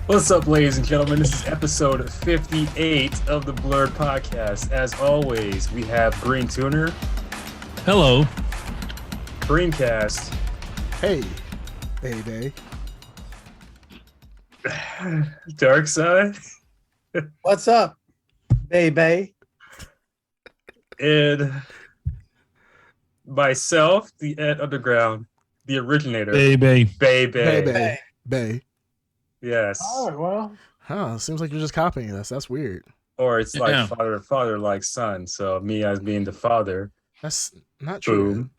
What's up, ladies and gentlemen? This is episode 58 of the Blurred Podcast. As always, we have Green Tuner, Hello. Greencast, Hey, baby. Dark Side, What's up, baby? and myself, the Ed Underground, the originator. Baby. Baby. Bay. Yes. Oh, well. Huh, seems like you're just copying us. That's weird. Or it's like Yeah. father like son. So me as being the father. That's not true. Boom.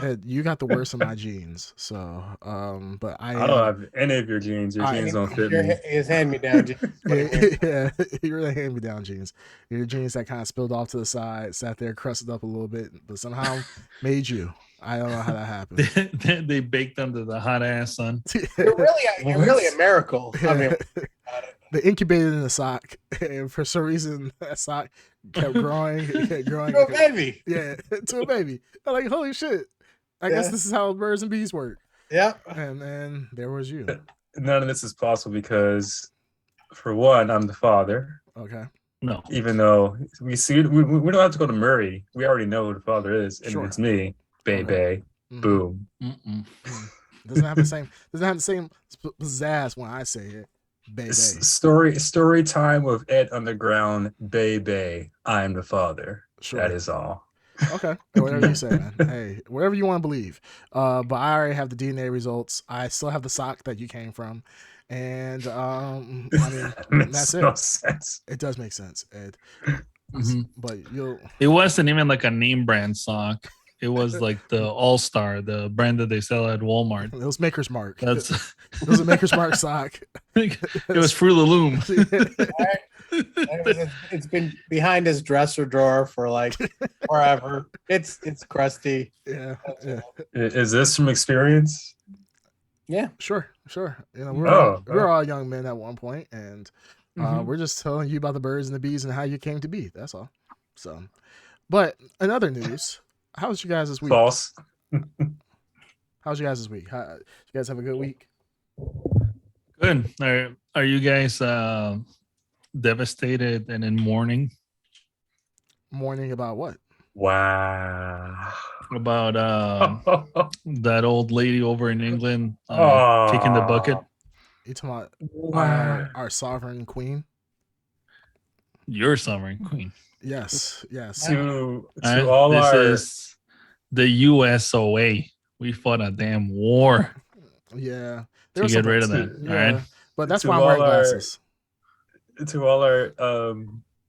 Ed, you got the worst of my genes. So, but I I don't have any of your genes. Your genes don't fit me. His hand-me-down. yeah, you're the hand-me-down genes. Your genes that kind of spilled off to the side, sat there, crusted up a little bit, but somehow made you. I don't know how that happened. They baked under the hot ass sun. You're really a miracle. I mean, They incubated in a sock, and for some reason, that sock kept growing. It kept growing. you're a baby. Yeah, to a baby. I'm like, holy shit. I guess this is how birds and bees work. Yeah. And then there was you. None of this is possible because, for one, I'm the father. Okay. No. Even though we don't have to go to Murray. We already know who the father is, and Sure. it's me, baby. Mhm. Boom. Mm-mm. Doesn't have the same pizzazz when I say it. Baby. Story time with Ed Underground, baby. I'm the father. Sure. That is all. Okay. Whatever you say, man. Hey, whatever you want to believe. But I already have the DNA results. I still have the sock that you came from. And I mean, Makes that's no it. sense. It does make sense, Ed. Mhm. But you'll It wasn't even like a name brand sock. It was like the All Star, the brand that they sell at Walmart. it was Maker's Mark. That's It was a Maker's Mark sock. it was Fruit of the Loom. It's been behind his dresser drawer for like forever. It's crusty. Yeah. Yeah. Is this from experience? Yeah. Sure. You know, we're all young men at one point, and Mhm. we're just telling you about the birds and the bees and how you came to be. That's all. So, but in other news, how's you guys this week? False. How's you guys this week? You guys have a good week? Good. Are you guys devastated and in mourning Mourning about what? Wow. about that old lady over in England Aw. kicking the bucket? You talking about Wow. our sovereign queen? Your sovereign queen. Yes. To Alright, all this our is the USOA. We fought a damn war Yeah. to get rid of some- that. Yeah. All right. But that's To why I'm wearing all our- glasses. to all our Are we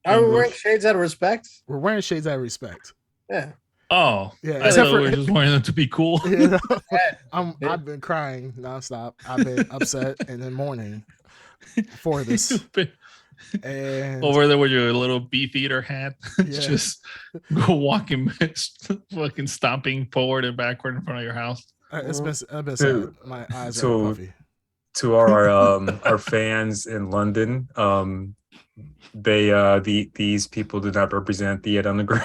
wearing English- shades out of respect? We're wearing shades out of respect. Yeah. Oh, Yeah, I except thought for- we were just wanting them to be cool. You know, I've been crying nonstop. I've been upset and in mourning for this. And Over there with your little beef eater hat, Yeah. just go walking, fucking stomping forward and backward in front of your house. I've been sad. My eyes are So- puffy. to our fans in London, these people do not represent the Ed Underground.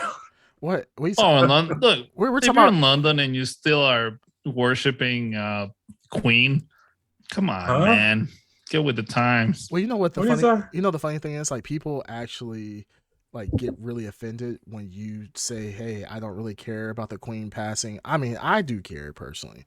What? We Oh, in London, look, we're if talking you're about. in London and you still are worshiping Queen, come on, Huh? man, get with the times. Well, you know what the What is funny. that? You know the funny thing is, like, people actually like get really offended when you say, "Hey, I don't really care about the queen passing." I mean, I do care personally,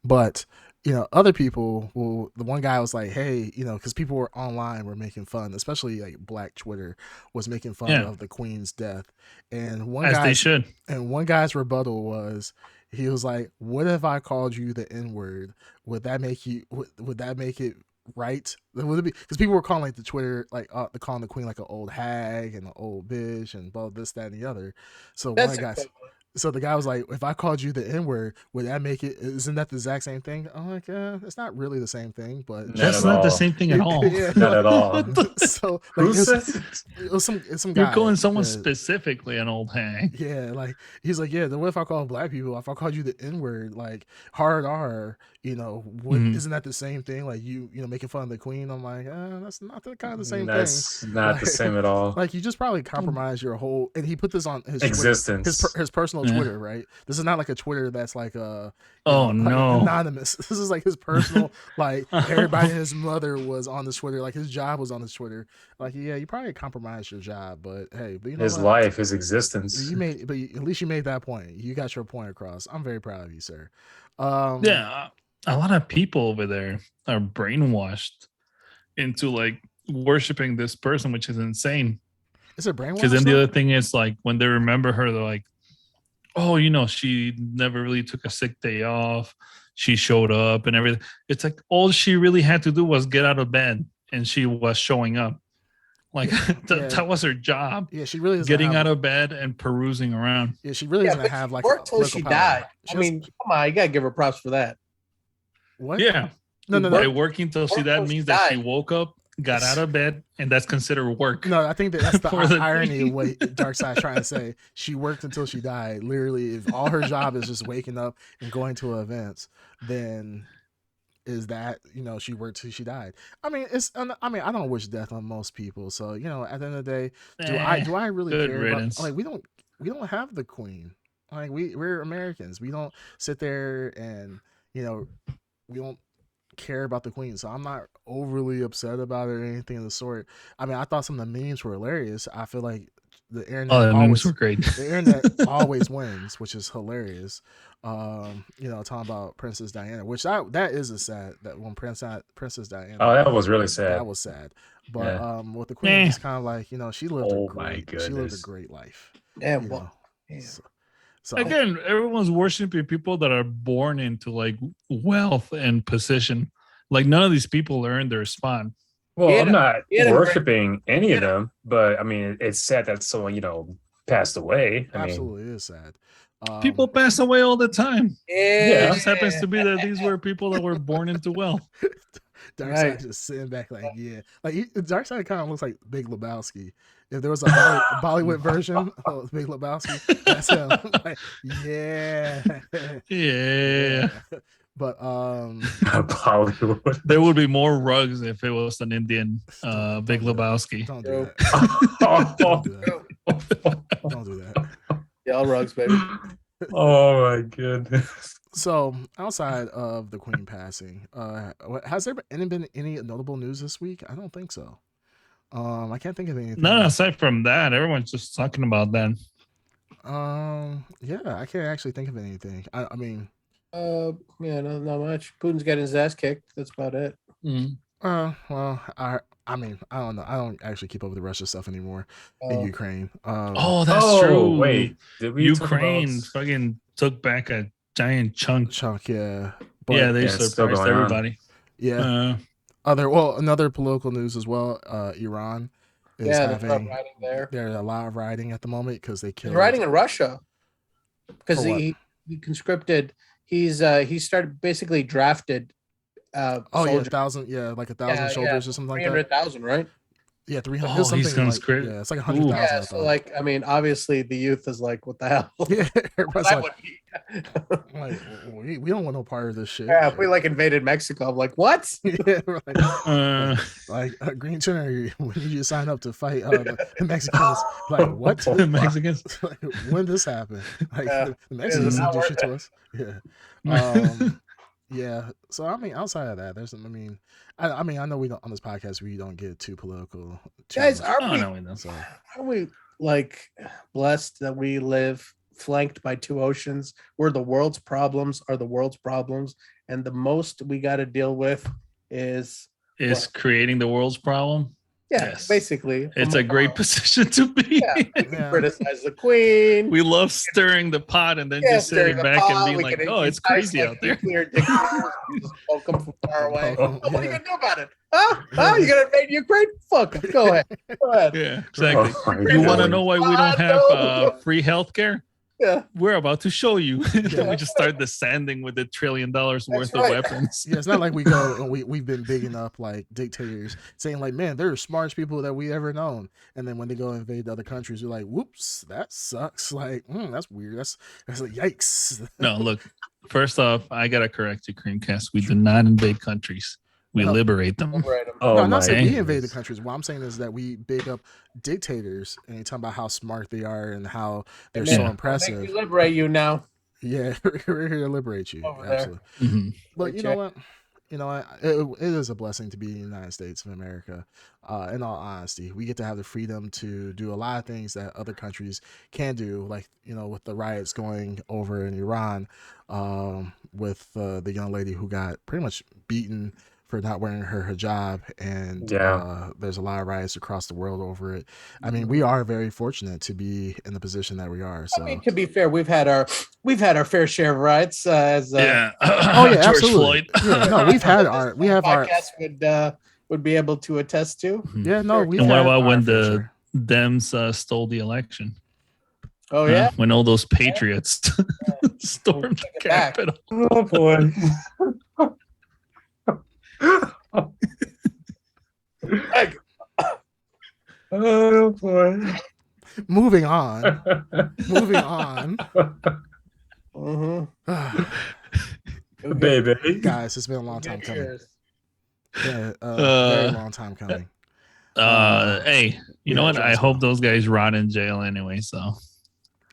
but you know, other people will. The one guy was like, "Hey, you know," because people were online were making fun, especially like Black Twitter was making fun Yeah. of the queen's death, and As they should. one guy's rebuttal was, he was like, "What if I called you the N word? Would that make you? Would that make it right? Would it be?" Because people were calling like the Twitter, like they're calling the queen like an old hag and an old bitch and both this, that, and the other. So That's one guy, so the guy was like, "If I called you the N word, would that make it? Isn't that the exact same thing?" I'm like, "It's not really the same thing, but Not That's at not the all. same thing at all. Yeah. Not at all. so like, Who it was, says? it was some guy. You're calling someone yeah. specifically an old hag. Yeah, like he's like, yeah. Then what if I call black people? If I called you the N word, like hard R, you know, Mhm. isn't that the same thing? Like you know, making fun of the queen. I'm like, that's not the kind of the same thing. That's not the Like- same at all. Like you just probably compromise your whole. And he put this on his Existence. his personal personal Twitter, right? This is not like a Twitter that's like Oh, no. anonymous. This is like his personal. Like everybody and his mother was on this Twitter. Like his job was on this Twitter. Like yeah, you probably compromised your job, but hey, but you know His what? life, his existence. At least you made that point. You got your point across. I'm very proud of you, sir. Yeah, a lot of people over there are brainwashed into like worshiping this person, which is insane. Is it brainwashed? Because then the other thing is like when they remember her, they're like, oh, she never really took a sick day off. She showed up and everything. It's like all she really had to do was get out of bed and she was showing up. Like that was her job. Yeah, she really is getting out of bed and perusing around. Yeah, she really doesn't have like worked till she died. I mean, come on, you gotta give her props for that. What? Yeah. No. By working till she died means that she woke up, got out of bed, and that's considered work. No, I think that's the irony of what Darkseid's trying to say. She worked until she died. Literally, if all her job is just waking up and going to events, then is that she worked till she died. I mean, I don't wish death on most people. So at the end of the day, do I really care about, like we don't have the queen. Like we're Americans. We don't sit there and we don't care about the queen. So I'm not overly upset about it or anything of the sort. I mean, I thought some of the memes were hilarious. I feel like the internet memes were great. The internet always wins, which is hilarious. Talking about Princess Diana, which that is a sad, that when Princess Diana. Oh, that was really sad. That was sad. But with the queen, it's kind of like she lived a great life. Yeah. So again, everyone's worshiping people that are born into like wealth and position. Like none of these people earned their spot. Well, I'm not worshiping any of them, but I mean, it's sad that someone passed away. Absolutely, it is sad. People pass away all the time. Yeah, it just happens to be that these were people that were born into wealth. Darkseid just sitting back like, yeah. Like Darkseid kind of looks like Big Lebowski. If there was a Bollywood version of Big Lebowski, that's him. Like, yeah. But Bollywood. There would be more rugs if it was an Indian Big Lebowski. Don't do that. Don't do that. Yeah, all rugs, baby. Oh my goodness. So outside of the queen passing, has there been any notable news this week? I don't think so. I can't think of anything. No, aside from that, everyone's just talking about that. Yeah, I can't actually think of anything. I mean, not much. Putin's getting his ass kicked. That's about it. Well, I mean, I don't know. I don't actually keep up with the Russia stuff anymore in Ukraine. That's true. Wait, did we Ukraine fucking took back a giant chunk? Yeah. But, they surprised everybody. Yeah. Another political news as well. Iran is having there's a lot of rioting at the moment because they killed. Rioting in Russia because he conscripted. He started basically drafted. 1,000, like 1,000 soldiers or something like that. 300,000, right? Yeah, 300. Oh, he's conscripted. It's like 100,000. Yeah, so like, I mean, obviously the youth is like, what the hell? Yeah, everybody's like, we don't want no part of this shit. Yeah, if we like invaded Mexico, I'm like, what? Yeah, Green Turner, we need you to sign up to fight the Mexicans. Like, what? The Mexicans? Like, when did this happen? Like, the Mexicans didn't do shit to us. Yeah. Yeah. So I mean, outside of that, there's. I know we don't on this podcast. We don't get too political. Guys, much. Are we like blessed that we live flanked by two oceans, where the world's problems are the world's problems, and the most we got to deal with is creating the world's problem? Yeah, yes. Basically. It's a great position to be. Yeah. Criticize the queen. We love stirring the pot and then just sitting back and being like, oh, it's crazy out there. Just poke them from far away. What are you going to do about it? Huh? You going to invade Ukraine? Fuck it. Go ahead. Yeah, exactly. You want to know why we don't have free healthcare? Yeah, we're about to show you. Then we just start descending with $1 trillion worth of weapons. Yeah, it's not like we go and we've been bigging up like dictators, saying like, man, they're the smartest people that we ever known. And then when they go invade other countries, we're like, whoops, that sucks. Like, that's weird. That's like, yikes. No, look. First off, I gotta correct you, Creamcast. We do not invade countries. We liberate them. Liberate 'em. Oh No, I'm my not saying we goodness. invade the countries. What I'm saying is that we big up dictators and you talk about how smart they are and how they're And so Yeah. Make impressive. me liberate you now. Yeah, we're here to liberate you. Over there. Absolutely. Mhm. But Right, you know what? You know what? It is a blessing to be in the United States of America. In all honesty, we get to have the freedom to do a lot of things that other countries can do, like with the riots going over in Iran, with the young lady who got pretty much beaten for not wearing her hijab, and Yeah. there's a lot of riots across the world over it. I mean, we are very fortunate to be in the position that we are. So I mean, to be fair, we've had our fair share of rights as Yeah. oh yeah, George absolutely. Floyd. Yeah, no, we have our podcast would be able to attest to. yeah, no, we've And what had about our when fair the share. Dems stole the election? Oh Huh? yeah, When all those patriots stormed the Take it back. Capitol. Oh boy. Like, Oh boy. Moving on. Moving on. mhm. Baby. Guys, it's been a long time Good coming. cheers. Yeah, Uh, very long time coming. Hey, you know yeah, what? I Jones, hope go. those guys rot in jail anyway. So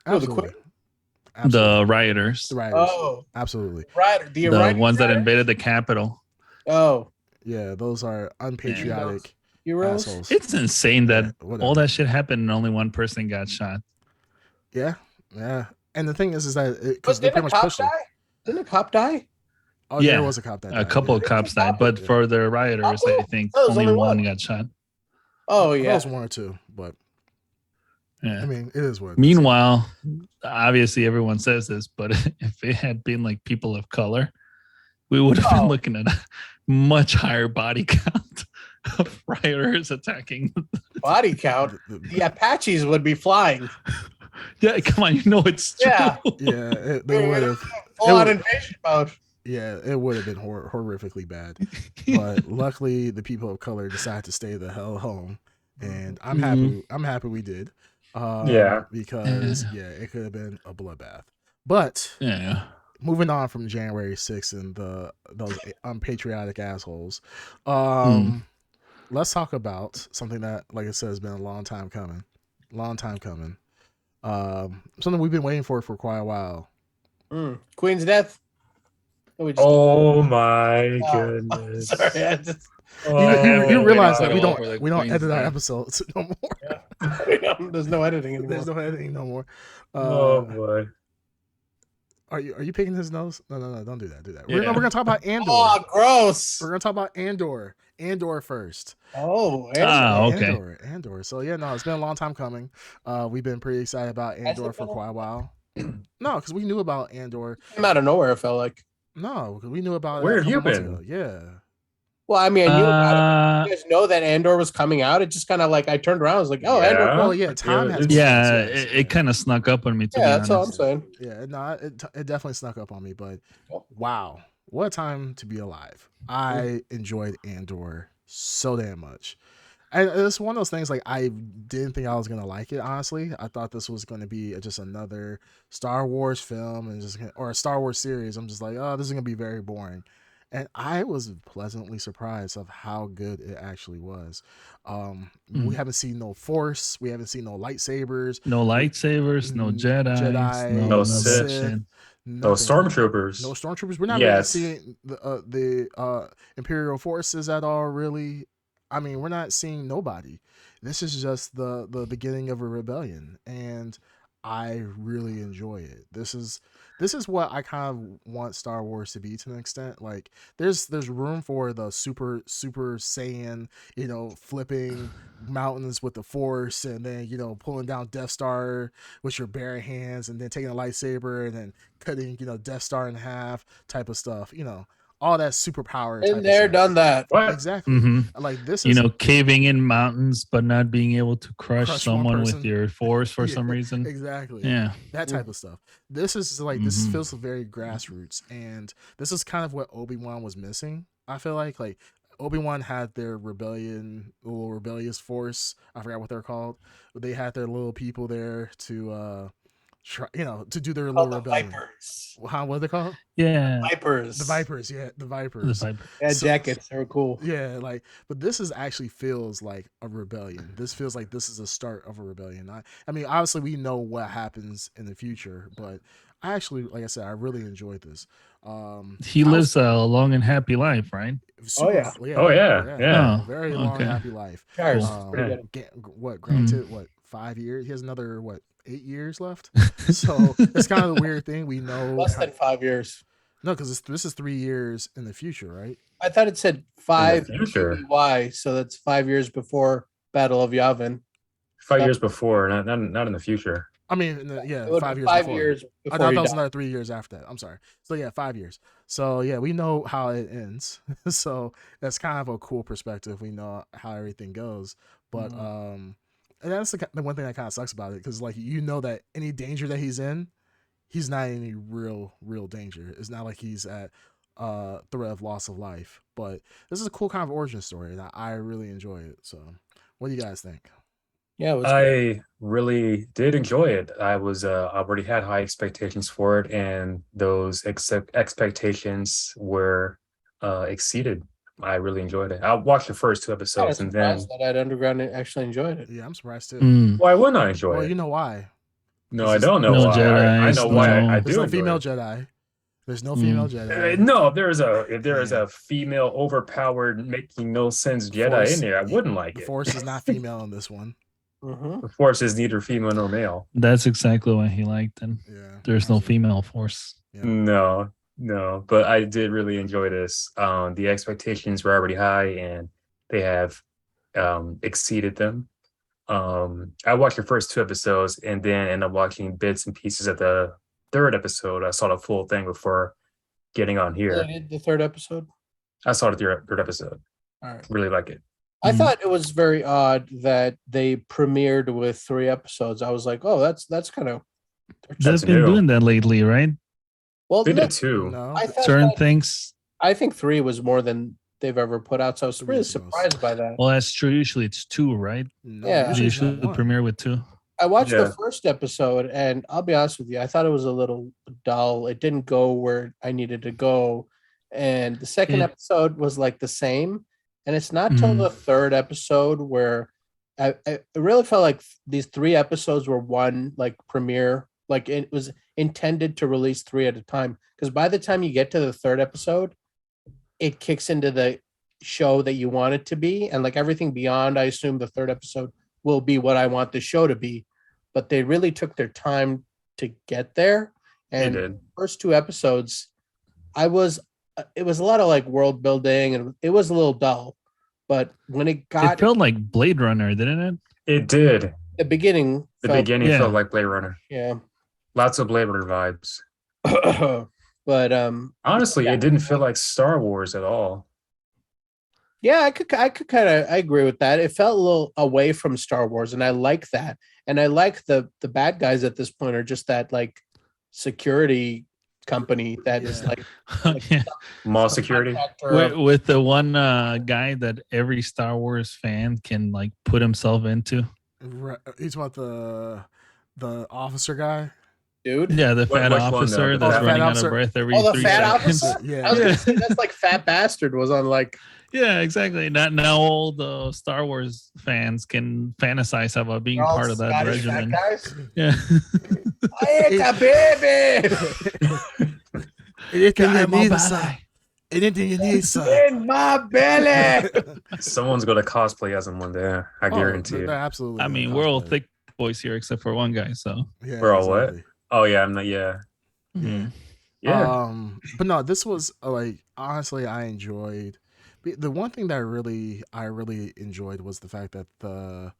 Oh, the Absolutely. the rioters, The writers. Oh, Absolutely. right. The the writing ones that writer? invaded the Capitol. Oh, Yeah, those are unpatriotic heroes. assholes. It's insane that Yeah, whatever. all that shit happened and only one person got shot. Yeah, yeah. And the thing is that But because they pretty much pushed them. Didn't a cop die? Oh, Yeah, there was a cop that A died. couple yeah. of cops died, but Yeah. for the rioters, I think Oh, it was only only one one. got shot. Oh I yeah. was one or two, but Yeah. I mean, it is what it is. Meanwhile, obviously everyone says this, but if it had been like people of color, we would have been looking at a much higher body count of rioters attacking. Body count. The Apaches would be flying. Yeah, come on, you know it's true. Yeah. Yeah, they would have. Full on invasion mode. Yeah, it would have been horrifically bad. But luckily, the people of color decided to stay the hell home, and I'm happy. I'm happy we did. Yeah. Because it could have been a bloodbath. But Yeah. moving on from January 6th and those unpatriotic assholes, let's talk about something that, like I said, has been a long time coming. Something we've been waiting for quite a while. Queen's death. Oh my goodness. Sorry, I just, You realize that we cut off don't where the edit our Queen's episodes no more. there's no editing anymore. There's no editing no more. Oh boy. Are you picking his nose? No, don't do that. Yeah. We're gonna talk about Andor. Oh, gross. We're gonna talk about Andor. Andor first. Oh, Okay. Andor. So yeah, no, it's been a long time coming. We've been pretty excited about Andor for quite a while. No, because we knew about Andor. came out of nowhere. It felt like. No, because we knew about Where it. have you months been? ago. Yeah. Well, I mean, I knew about it. You guys know that Andor was coming out. It just kind of like I turned around. I was like, oh, Yeah. Andor. Well, yeah, time has. Yeah, passed, yes, it kind of snuck up on me. To be Yeah, that's all I'm honest. saying. Yeah, no, it definitely snuck up on me, but wow, what a time to be alive. I enjoyed Andor so damn much. And it's one of those things like I didn't think I was gonna like it, honestly. I thought this was gonna be just another Star Wars film or a Star Wars series. I'm just like, oh, this is gonna be very boring. And I was pleasantly surprised of how good it actually was. We haven't seen no Force, we haven't seen no lightsabers, no lightsabers, no Jedi, no Sith, no stormtroopers. No stormtroopers. We're not really seeing the Imperial forces at all, really. I mean, we're not seeing nobody. This is just the beginning of a rebellion, and I really enjoy it. This is what I kind of want Star Wars to be to an extent. Like there's room for the super Saiyan, flipping mountains with the Force, and then pulling down Death Star with your bare hands, and then taking a lightsaber and then cutting Death Star in half type of stuff. All that superpower. Been there, done that. What? Exactly. Mm-hmm. Like this is caving in mountains, but not being able to crush someone with your force for some reason. Exactly. Yeah. That type of stuff. This is like this feels very grassroots, and this is kind of what Obi-Wan was missing. I feel like Obi-Wan had their little rebellious force. I forgot what they're called. But they had their little people there to to do their Called little the rebellion. Vipers. What are they called? Yeah. Vipers. The Vipers, yeah, the Vipers. Yeah, So- jackets. They were cool. Yeah, but this is actually feels like a rebellion. This feels like this is the start of a rebellion. I mean, obviously we know what happens in the future, but I actually, like I said, I really enjoyed this. He I lives a long and happy life, right? super, Oh, yeah. very Oh, long okay. happy life. Cars. Cool. Pretty Yeah. good. Granted, 5 years? He has another 8 years left. So it's kind of the weird thing. We know Less than 5 years. no, because this is 3 years in the future, right? I thought it said 5 future. BBY, so that's 5 years before Battle of Yavin. 5 years before, not in the future. I mean, It would 5 be years 5 before. years I before thought he that was died. another 3 years after that. I'm sorry. So yeah, 5 years. So yeah, we know how it ends. So that's kind of a cool perspective. We know how everything goes, but and that's the one thing that kind of sucks about it, because that any danger that he's in, he's not in any real danger. It's not like he's at threat of loss of life. But this is a cool kind of origin story, and I really enjoy it. So, what do you guys think? Yeah, it was good. I really did enjoy it. I already had high expectations for it, and those expectations were exceeded. I really enjoyed it. I watched the first 2 I was episodes, and then surprised that at Underground actually enjoyed it. Yeah, I'm surprised too. why wouldn't I enjoy Well, it? you know why? No, This I is- don't know No why. I know Jedis, why no- I There's do no enjoy female it. Jedi. There's no female Jedi. No, if there is Yeah. a female overpowered, making no sense Jedi Force- in there, I wouldn't like The it. Force is not female in this one. Mm-hmm. The Force is neither female nor male. That's exactly what he liked. And Yeah. there's no female force. Yeah. No, but I did really enjoy this. The expectations were already high, and they have exceeded them. I watched the first 2 episodes, and then ended up watching bits and pieces of the 3rd episode. I saw the full thing before getting on here. Really did the 3rd episode. I saw the 3rd episode. All right. Really like it. I Mhm. thought it was very odd that they premiered with 3 episodes. I was like, oh, that's kind of That's They've been new. doing that lately, right? well. They No, did 2. No. I thought Certain that- things. I think 3 was more than they've ever put out. So I was 3 really is the most. surprised by that. Well, that's true. Usually it's 2, right? No, Yeah. They usually it's usually not one. premiere with 2. I watched Yeah. the first episode, and I'll be honest with you, I thought it was a little dull. It didn't go where I needed to go, and the second It- episode was like the same. And it's not till Mhm. the 3rd episode where I really felt like these 3 episodes were one like premiere. Like it was intended to release 3 at a time, because by the time you get to the 3rd episode, it kicks into the show that you want it to be, and like everything beyond, I assume the 3rd episode will be what I want the show to be. But they really took their time to get there. They And did. first 2 episodes, it was a lot of like world building, and it was a little dull. But when it got It felt like Blade Runner, didn't it? It did. the beginning, The felt- beginning Yeah. felt like Blade Runner. yeah. Lots of Blade Runner vibes. But Honestly, Yeah. it didn't feel like Star Wars at all. yeah, I could kind of, I agree with that. It felt a little away from Star Wars, and I like that. And I like the bad guys at this point are just that like security company that is Yeah. like Yeah. Mall security. contractor with, of- with the one guy that every Star Wars fan can like put himself into. He's about the officer guy. dude. Yeah, the fat which one, though? officer The that's fat running out officer? of breath every Oh, the 3 fat seconds. officer? Yeah. I was Yeah. gonna say that's like Fat Bastard was on like Yeah, exactly. Now all the Star Wars fans can fantasize about being all part of that Scottish fat regimen. guys. Yeah. I ate a baby Anything you need, son. Anything you need, son. in my belly. Someone's gonna cosplay as him one day. I guarantee they're it. absolutely. I mean, we're all thick boys here except for one guy, so Yeah, We're all what? exactly. Oh yeah, I'm not. Yeah, mhm. yeah. But no, this was like honestly, I enjoyed. The one thing that I really enjoyed was the fact that the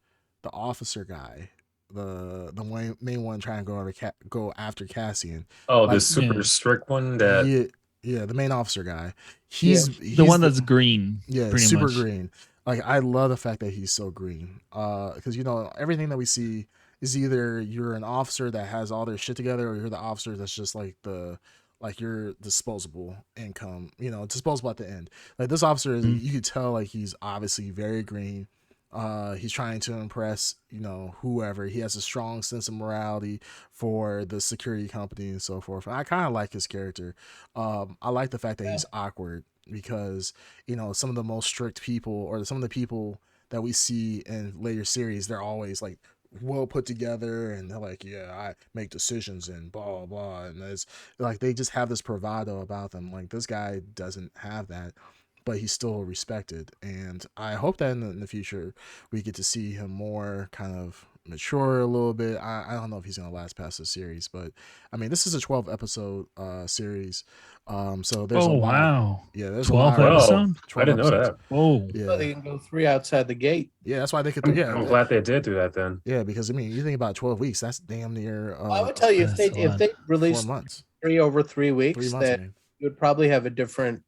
officer guy, the main one trying to go after Cassian. Oh, like- the super Yeah. strict one that. Yeah, the main officer guy. He's the one that's green. yeah, pretty super much. green. Like I love the fact that he's so green. Because everything that we see is either you're an officer that has all their shit together, or you're the officer that's just like you're disposable income. Disposable at the end. Like this officer is, you could tell like he's obviously very green. He's trying to impress, whoever. He has a strong sense of morality for the security company and so forth. And I kind of like his character. I like the fact that he's awkward because, some of the most strict people or some of the people that we see in later series, they're always like well put together and they're like, yeah, I make decisions and blah, blah, blah. And it's like they just have this bravado about them. Like this guy doesn't have that, but he's still respected. And I hope that in the future we get to see him more kind of mature a little bit. I don't know if he's gonna last past the series, but I mean this is a 12 episode series. So there's a Oh lot. wow. Yeah, there's a 12 lot of Well, episode? I 12 didn't know episodes. that. Whoa. Yeah. Well, they can go 3 outside the gate. Yeah, that's why they could yeah. I'm glad they did do that then. Yeah, because I mean you think about 12 weeks, that's damn near I would tell you if That's they a if lot. they 4 released months. 3 over 3 3 weeks, months, that man. you would probably have a different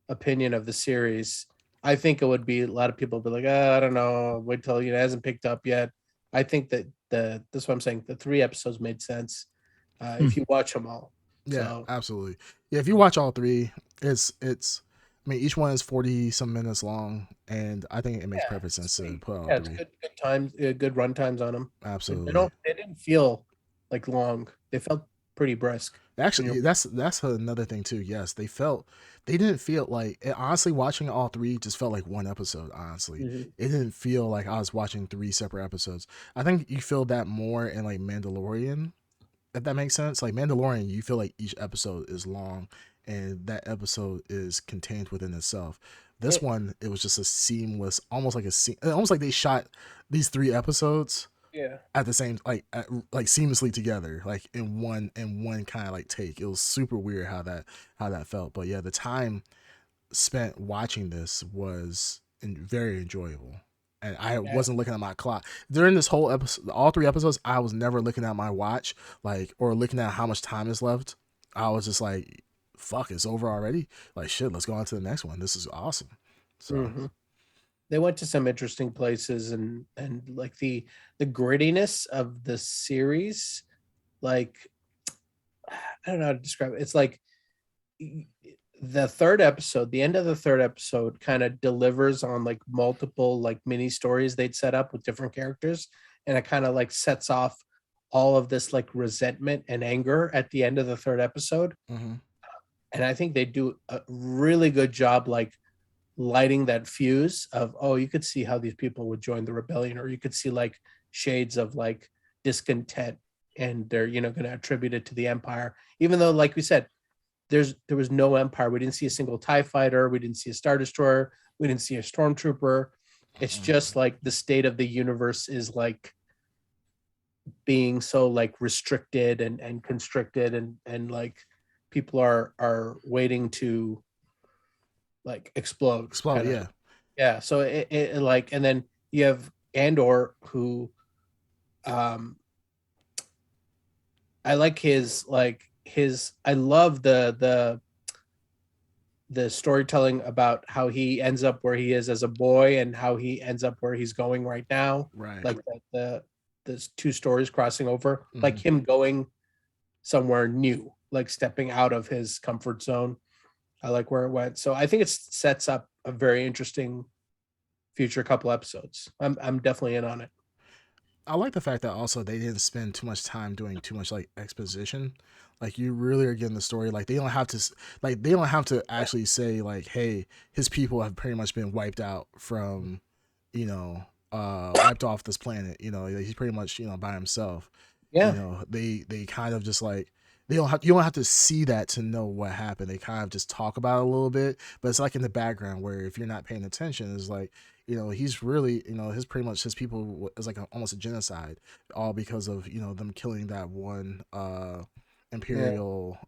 opinion of the series. I think it would be a lot of people would be like, I don't know, wait till it hasn't picked up yet. I think that that's what I'm saying. The 3 episodes made sense if you watch them all. Yeah, So absolutely. Yeah, if you watch all 3, it's I mean each one is 40 some minutes long and I think it makes yeah, perfect sense to sweet. put all Yeah, it's 3. good times, good run times on them. Absolutely. They didn't feel like long. They felt pretty brisk. Actually, that's another thing too. Yes, they didn't feel like honestly watching all 3 just felt like one episode. Honestly, Mhm. it didn't feel like I was watching 3 separate episodes. I think you feel that more in like Mandalorian, if that makes sense. Like Mandalorian, you feel like each episode is long and that episode is contained within itself. This It- one, it was just a seamless, almost like they shot these 3 episodes Yeah. at the same like seamlessly together, like in one kind of like take. It was super weird how that felt. But yeah, the time spent watching this was very enjoyable. And I wasn't looking at my clock during this whole episode. All 3 episodes, I was never looking at my watch, like, or looking at how much time is left. I was just like, "Fuck, it's over already." Like, shit, let's go on to the next one. This is awesome. So Mhm. They went to some interesting places and like the grittiness of the series, like I don't know how to describe it. It's like the third episode, the end of the third episode kind of delivers on like multiple like mini stories they'd set up with different characters, and it kind of like sets off all of this like resentment and anger at the end of the third episode. mhm. And I think they do a really good job like lighting that fuse of, oh, you could see how these people would join the rebellion, or you could see like shades of like discontent, and they're going to attribute it to the empire, even though like we said there was no empire. We didn't see a single TIE fighter, we didn't see a Star Destroyer, we didn't see a stormtrooper. It's just like the state of the universe is like being so like restricted and constricted, and like people are waiting to like explode. Explode, kinda. yeah. Yeah, so it like, and then you have Andor, who I like I love the storytelling about how he ends up where he is as a boy and how he ends up where he's going right now. Right. Like the 2 stories crossing over, like Mhm. him going somewhere new, like stepping out of his comfort zone. I like where it went. So I think it sets up a very interesting future couple episodes. I'm definitely in on it. I like the fact that also they didn't spend too much time doing too much like exposition. Like you really are getting the story. Like they don't have to actually say like, hey, his people have pretty much been wiped out from, wiped off this planet. He's pretty much by himself. Yeah. They kind of just like you don't have to see that to know what happened. They kind of just talk about it a little bit, but it's like in the background where if you're not paying attention, it's like he's really his pretty much his people is like almost a genocide, all because of them killing that one imperial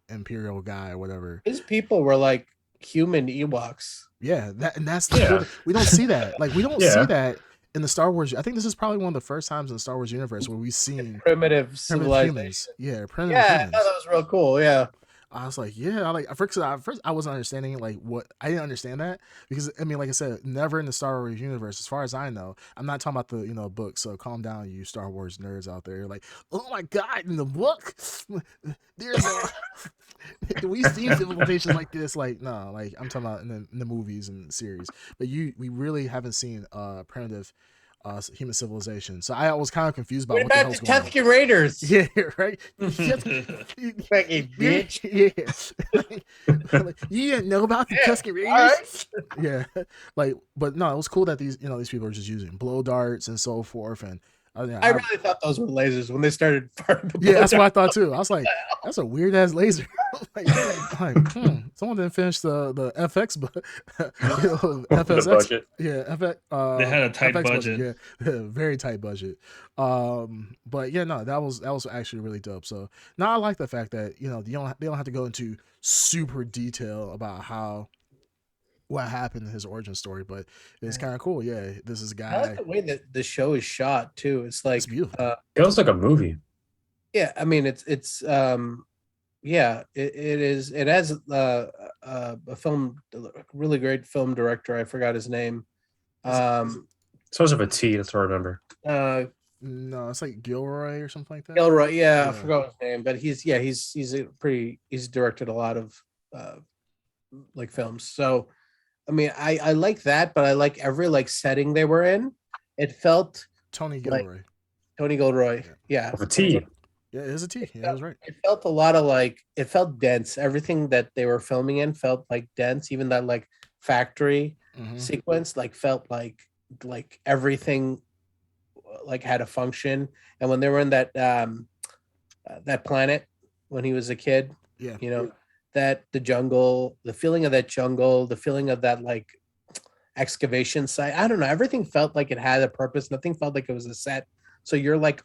guy or whatever. His people were like human Ewoks. Yeah, that's Yeah. we don't see that. Like we don't Yeah. see that in the Star Wars. I think this is probably one of the first times in the Star Wars universe where we've seen Primitive primitive civilization. humans. Yeah, primitive Yeah, I humans. thought that was real cool. Yeah. I was like, yeah, at first I wasn't understanding like what I didn't understand that because I mean, like I said, never in the Star Wars universe, as far as I know. I'm not talking about the book, so calm down, you Star Wars nerds out there. You're like, oh my god, in the book, there's we've seen civilizations like this. Like, no, like I'm talking about in the movies and series, but we really haven't seen primitive human civilization. So I was kind of confused about What what the about hell's the going on. Tusken Raiders? Yeah, right. Fucking bitch. Yeah. Like, you didn't know about the Yeah, Tusken Raiders? all right. Yeah, like, but no, it was cool that these people are just using blow darts and so forth, and I really thought those were lasers when they started firing the yeah, that's blow what I thought too. I was like, that's a weird ass laser. like, someone didn't finish the FX, but The FSX, budget. yeah, FX, They had a tight FX budget. yeah, very tight budget. But yeah, no, that was actually really dope. So now I like the fact that they don't have to go into super detail about what happened in his origin story, but it's kind of cool. Yeah, this is a I like guy. the way that the show is shot too. It's like It's beautiful. It was like a movie. yeah, I mean it's yeah, it is. It has a really great film director. I forgot his name. Starts with a T. That's what I remember. No, it's like Gilroy or something like that. Gilroy. Yeah, I Yeah. forgot his name, but he's directed a lot of like films. So I mean, I like that, but I like every like setting they were in. It felt Tony like Gilroy. Tony Gilroy. Yeah, With a T. Yeah, it is a T. Yeah, I was right. it felt a lot of like it felt dense. Everything that they were filming in felt like dense. Even that like factory Mhm. sequence like felt like everything like had a function. And when they were in that that planet when he was a kid, Yeah. you know, that the jungle, the feeling of that jungle, the feeling of that like excavation site. I don't know. Everything felt like it had a purpose. Nothing felt like it was a set. So you're like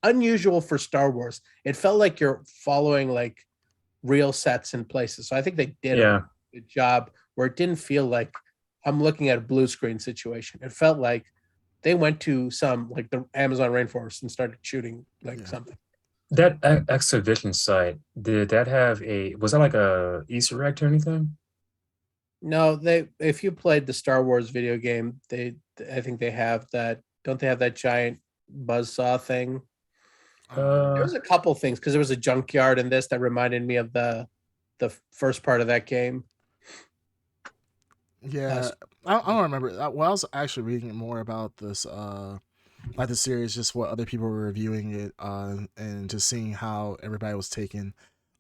unusual for Star Wars. It felt like you're following like real sets and places. So I think they did Yeah. a good job where it didn't feel like I'm looking at a blue screen situation. It felt like they went to some like the Amazon rainforest and started shooting like Yeah. something. That exhibition site, did that have was that like a Easter egg or anything? No, if you played the Star Wars video game, I think they have that. Don't they have that giant buzzsaw thing? There was a couple things because there was a junkyard in this that reminded me of the first part of that game. Yeah, I don't remember. Well, I was actually reading more about this, like the series, just what other people were reviewing it, and just seeing how everybody was taking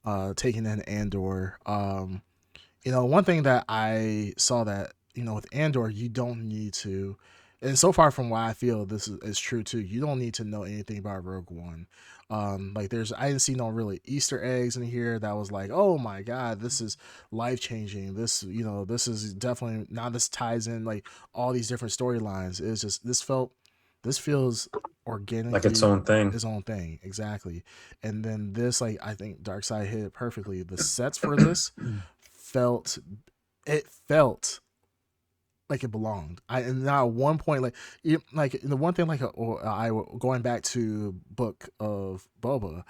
in Andor. One thing that I saw that with Andor, you don't need to, and so far from what I feel, this is true too. You don't need to know anything about Rogue One. Like I didn't see no really Easter eggs in here that was like, oh my god, this is life changing. This is definitely now this ties in like all these different storylines. It's just this feels organically Like its own thing. Its own thing, exactly. And then this, like, I think Darkseid hit it perfectly. The sets for this felt like it belonged. And now at one point, like the one thing, going back to Book of Boba,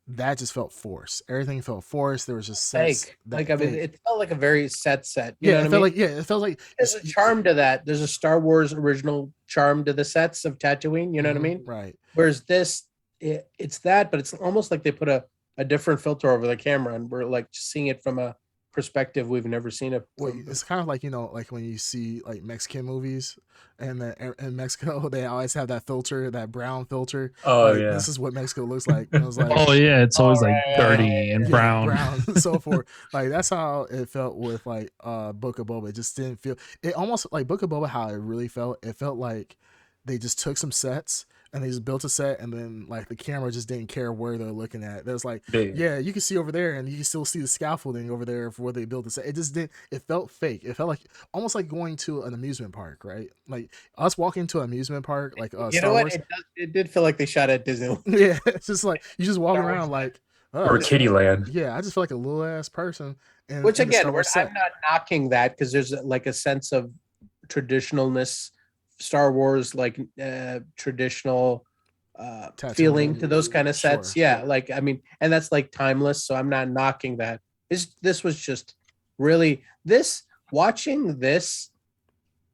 that just felt forced. Everything felt forced. There was just sets. Fake. Like I mean, it felt like a very set. You know it what felt I mean? like it felt like There's a charm to that. There's a Star Wars original charm to the sets of Tatooine. You know what I mean? Right. Whereas this, it's that, but it's almost like they put a different filter over the camera, and we're like just seeing it from a perspective we've never seen it. It's kind of like like when you see like Mexican movies, and in Mexico they always have that filter, that brown filter. Oh like, yeah. This is what Mexico looks like. And I was like, Oh yeah, it's always like dirty and yeah, brown. and so forth. Like that's how it felt with like Book of Boba. It just didn't feel. It almost like Book of Boba. How it really felt. It felt like they just took some sets and they just built a set, and then like the camera just didn't care where they're looking at. There's like, yeah, you can see over there, and you can still see the scaffolding over there for where they built the set. It just didn't. It felt fake. It felt like almost like going to an amusement park, right? Like us walking to an amusement park, like you Star know what? Wars. It did feel like they shot at Disney. Yeah, it's just like you just walking around like. Or Kittyland. Yeah, I just feel like a little ass person. Which again, I'm not knocking that because there's like a sense of traditionalness, Star Wars, like traditional feeling to those kind of sets. Sure. Yeah, like I mean, and that's like timeless. So I'm not knocking that. This was just really watching this,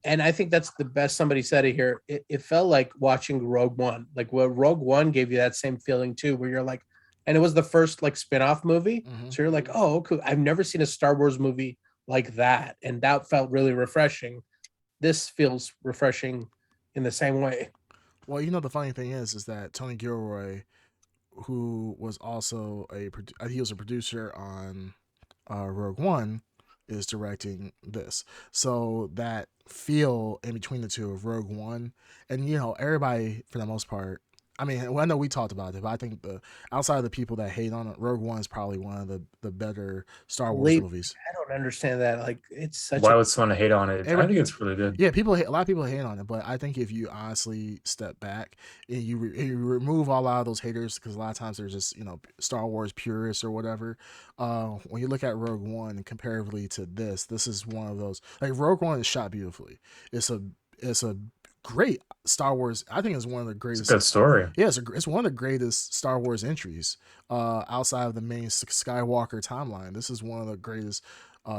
and I think that's the best. Somebody said it here. It felt like watching Rogue One. Like Rogue One gave you that same feeling too, where you're like. And it was the first like spin-off movie. Mm-hmm. So you're like, oh, cool. I've never seen a Star Wars movie like that. And that felt really refreshing. This feels refreshing in the same way. Well, the funny thing is that Tony Gilroy, who was also he was a producer on Rogue One, is directing this. So that feel in between the two of Rogue One, and everybody for the most part. I mean, I know we talked about it, but I think outside of the people that hate on it, Rogue One is probably one of the better Star Wars Leap, movies. I don't understand that. Like, it's such Why a would someone hate on it? I think it's really good. Yeah, a lot of people hate on it, but I think if you honestly step back and you remove a lot of those haters, because a lot of times they're just Star Wars purists or whatever. When you look at Rogue One comparatively to this is one of those. Like, Rogue One is shot beautifully. It's a great Star Wars. I think it's one of the It's a greatest. good story. Yeah, it's one of the greatest Star Wars entries outside of the main Skywalker timeline. This is one of the greatest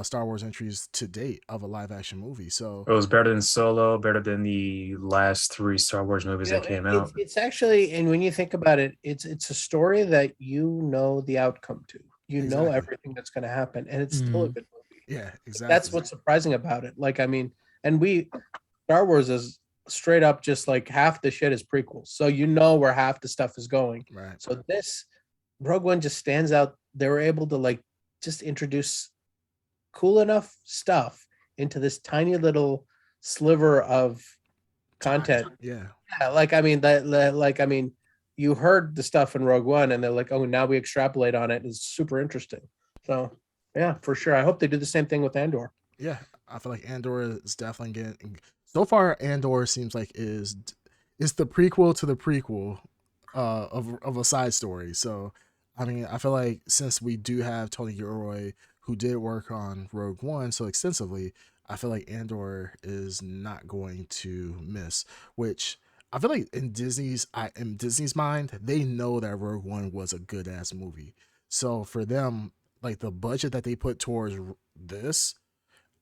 Star Wars entries to date of a live action movie. So It was better than Solo, better than the last 3 Star Wars movies that came out. it's actually, and when you think about it, it's a story that the outcome to. You know Exactly. everything that's going to happen, and it's still a good movie. yeah, exactly. That's what's surprising about it. Like, I mean, and Star Wars is straight up just like half the shit is prequels, so where half the stuff is going. right. So this Rogue One just stands out. They were able to like just introduce cool enough stuff into this tiny little sliver of content. Yeah. Yeah, like, I mean, you heard the stuff in Rogue One, and they're like, oh, now we extrapolate on it. It's super interesting. So yeah, for sure. I hope they do the same thing with Andor. Yeah, I feel like Andor is definitely getting. So far, Andor seems like is the prequel to the prequel of a side story. So, I mean, I feel like since we do have Tony Gilroy, who did work on Rogue One so extensively, I feel like Andor is not going to miss. Which I feel like in Disney's mind, they know that Rogue One was a good ass movie. So for them, like, the budget that they put towards this,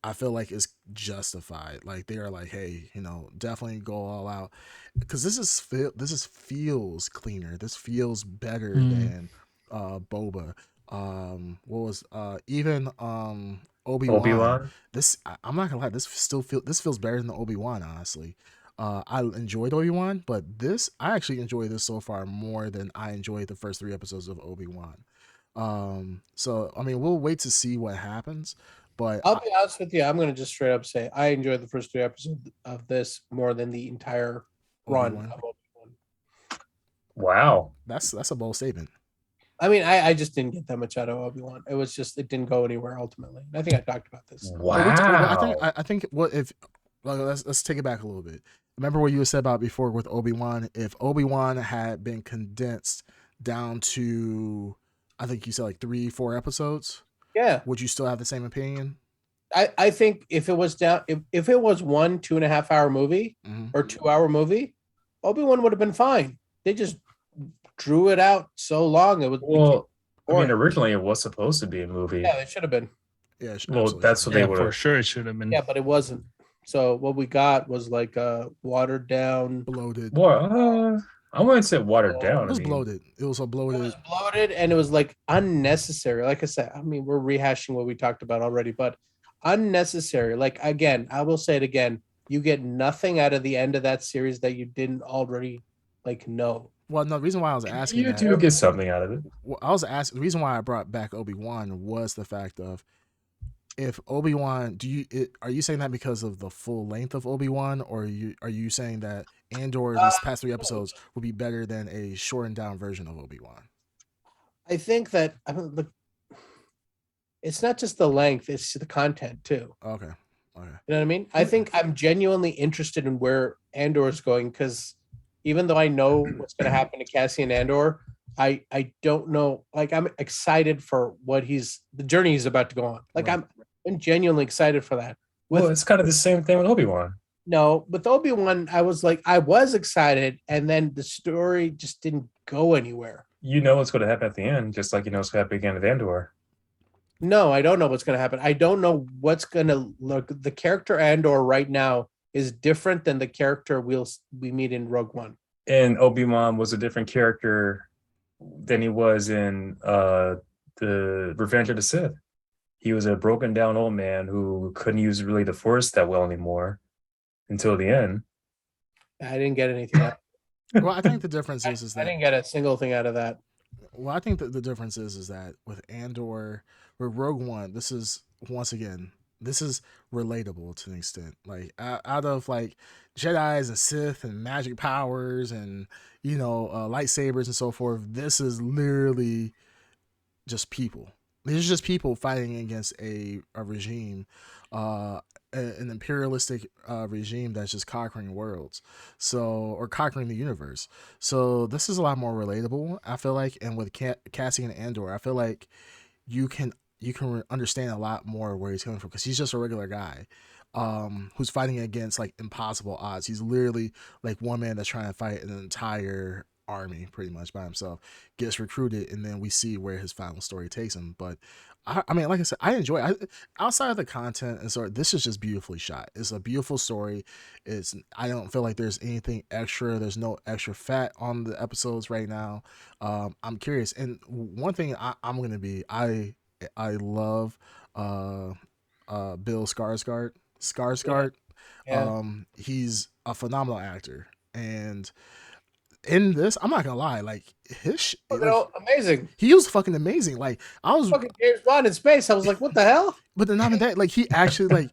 I feel like is justified. Like, they are like, hey, definitely go all out, because this feels cleaner. This feels better than Boba. What was even Obi-Wan. Obi-Wan? I'm not gonna lie, this feels better than Obi-Wan, honestly. I enjoyed Obi-Wan, but I actually enjoy this so far more than I enjoyed the first 3 episodes of Obi-Wan. So I mean, we'll wait to see what happens. But I'll be honest with you. I'm going to just straight up say I enjoyed the first 3 episodes of this more than the entire run Obi-Wan. of Obi-Wan. Wow. That's a bold statement. I mean, I just didn't get that much out of Obi-Wan. It was just, it didn't go anywhere ultimately. I think I talked about this. Wow. I think what if let's take it back a little bit. Remember what you said about before with Obi-Wan? If Obi-Wan had been condensed down to, I think you said like 3-4 episodes, Yeah. would you still have the same opinion? I think if it was down, if it was 1 2.5 hour movie or 2 hour movie, Obi-Wan would have been fine. They just drew it out so long. It was, Well, I mean, originally it was supposed to be a movie. yeah, it should have been. Yeah, Well, that's what they would for have. sure it should have been. Yeah, but it wasn't. So what we got was like a watered down. bloated. Well, I wouldn't say watered It down. It was I mean, bloated. It was a bloated. It was bloated, and it was like unnecessary. Like I said, I mean, we're rehashing what we talked about already, but unnecessary. Like, again, I will say it again. You get nothing out of the end of that series that you didn't already like know. Well, no, the reason why I was asking you that, do get something out of it. well, I was asking, the reason why I brought back Obi-Wan was the fact of, if Obi-Wan, are you saying that because of the full length of Obi-Wan, or are you saying that Andor, these past 3 episodes, would be better than a shortened down version of Obi-Wan? I think that it's not just the length; it's the content too. Okay. You know what I mean? I think I'm genuinely interested in where Andor is going, because even though I know what's going to happen to Cassian Andor, I don't know. Like, I'm excited for the journey he's about to go on. Like, Right. I'm genuinely excited for that. Well, it's kind of the same thing with Obi-Wan. No, with Obi-Wan, I was excited, and then the story just didn't go anywhere. You know what's going to happen at the end, just like you know what's going to happen again at Andor. No, I don't know what's going to happen. I don't know what's going to look. The character Andor right now is different than the character we meet in Rogue One. And Obi-Wan was a different character than he was in the Revenge of the Sith. He was a broken down old man who couldn't use really the Force that well anymore until the end. I didn't get anything. Out. Well, I think the difference is I that didn't get a single thing out of that. well, I think that the difference is that with Andor, with Rogue One, this is once again, this is relatable to an extent. Like out of like Jedi's and Sith and magic powers and lightsabers and so forth, this is literally just people. These are just people fighting against a regime, uh, an imperialistic regime that's just conquering worlds, or conquering the universe. So this is a lot more relatable, I feel like. And with Cassian Andor, I feel like you can understand a lot more where he's coming from because he's just a regular guy who's fighting against like impossible odds. He's literally like one man that's trying to fight an entire army pretty much by himself, gets recruited, and then we see where his final story takes him. But I mean, like I said, I enjoy it. Outside of the content and sort, this is just beautifully shot. It's a beautiful story. I don't feel like there's anything extra. There's no extra fat on the episodes right now. I'm curious, and one thing I'm gonna be, I love Bill Skarsgård. Yeah. He's a phenomenal actor, and in this, I'm not gonna lie, like Amazing. he was fucking amazing. Like I was Fucking James Bond in space. I was like, what the hell? but then not even that, like he actually like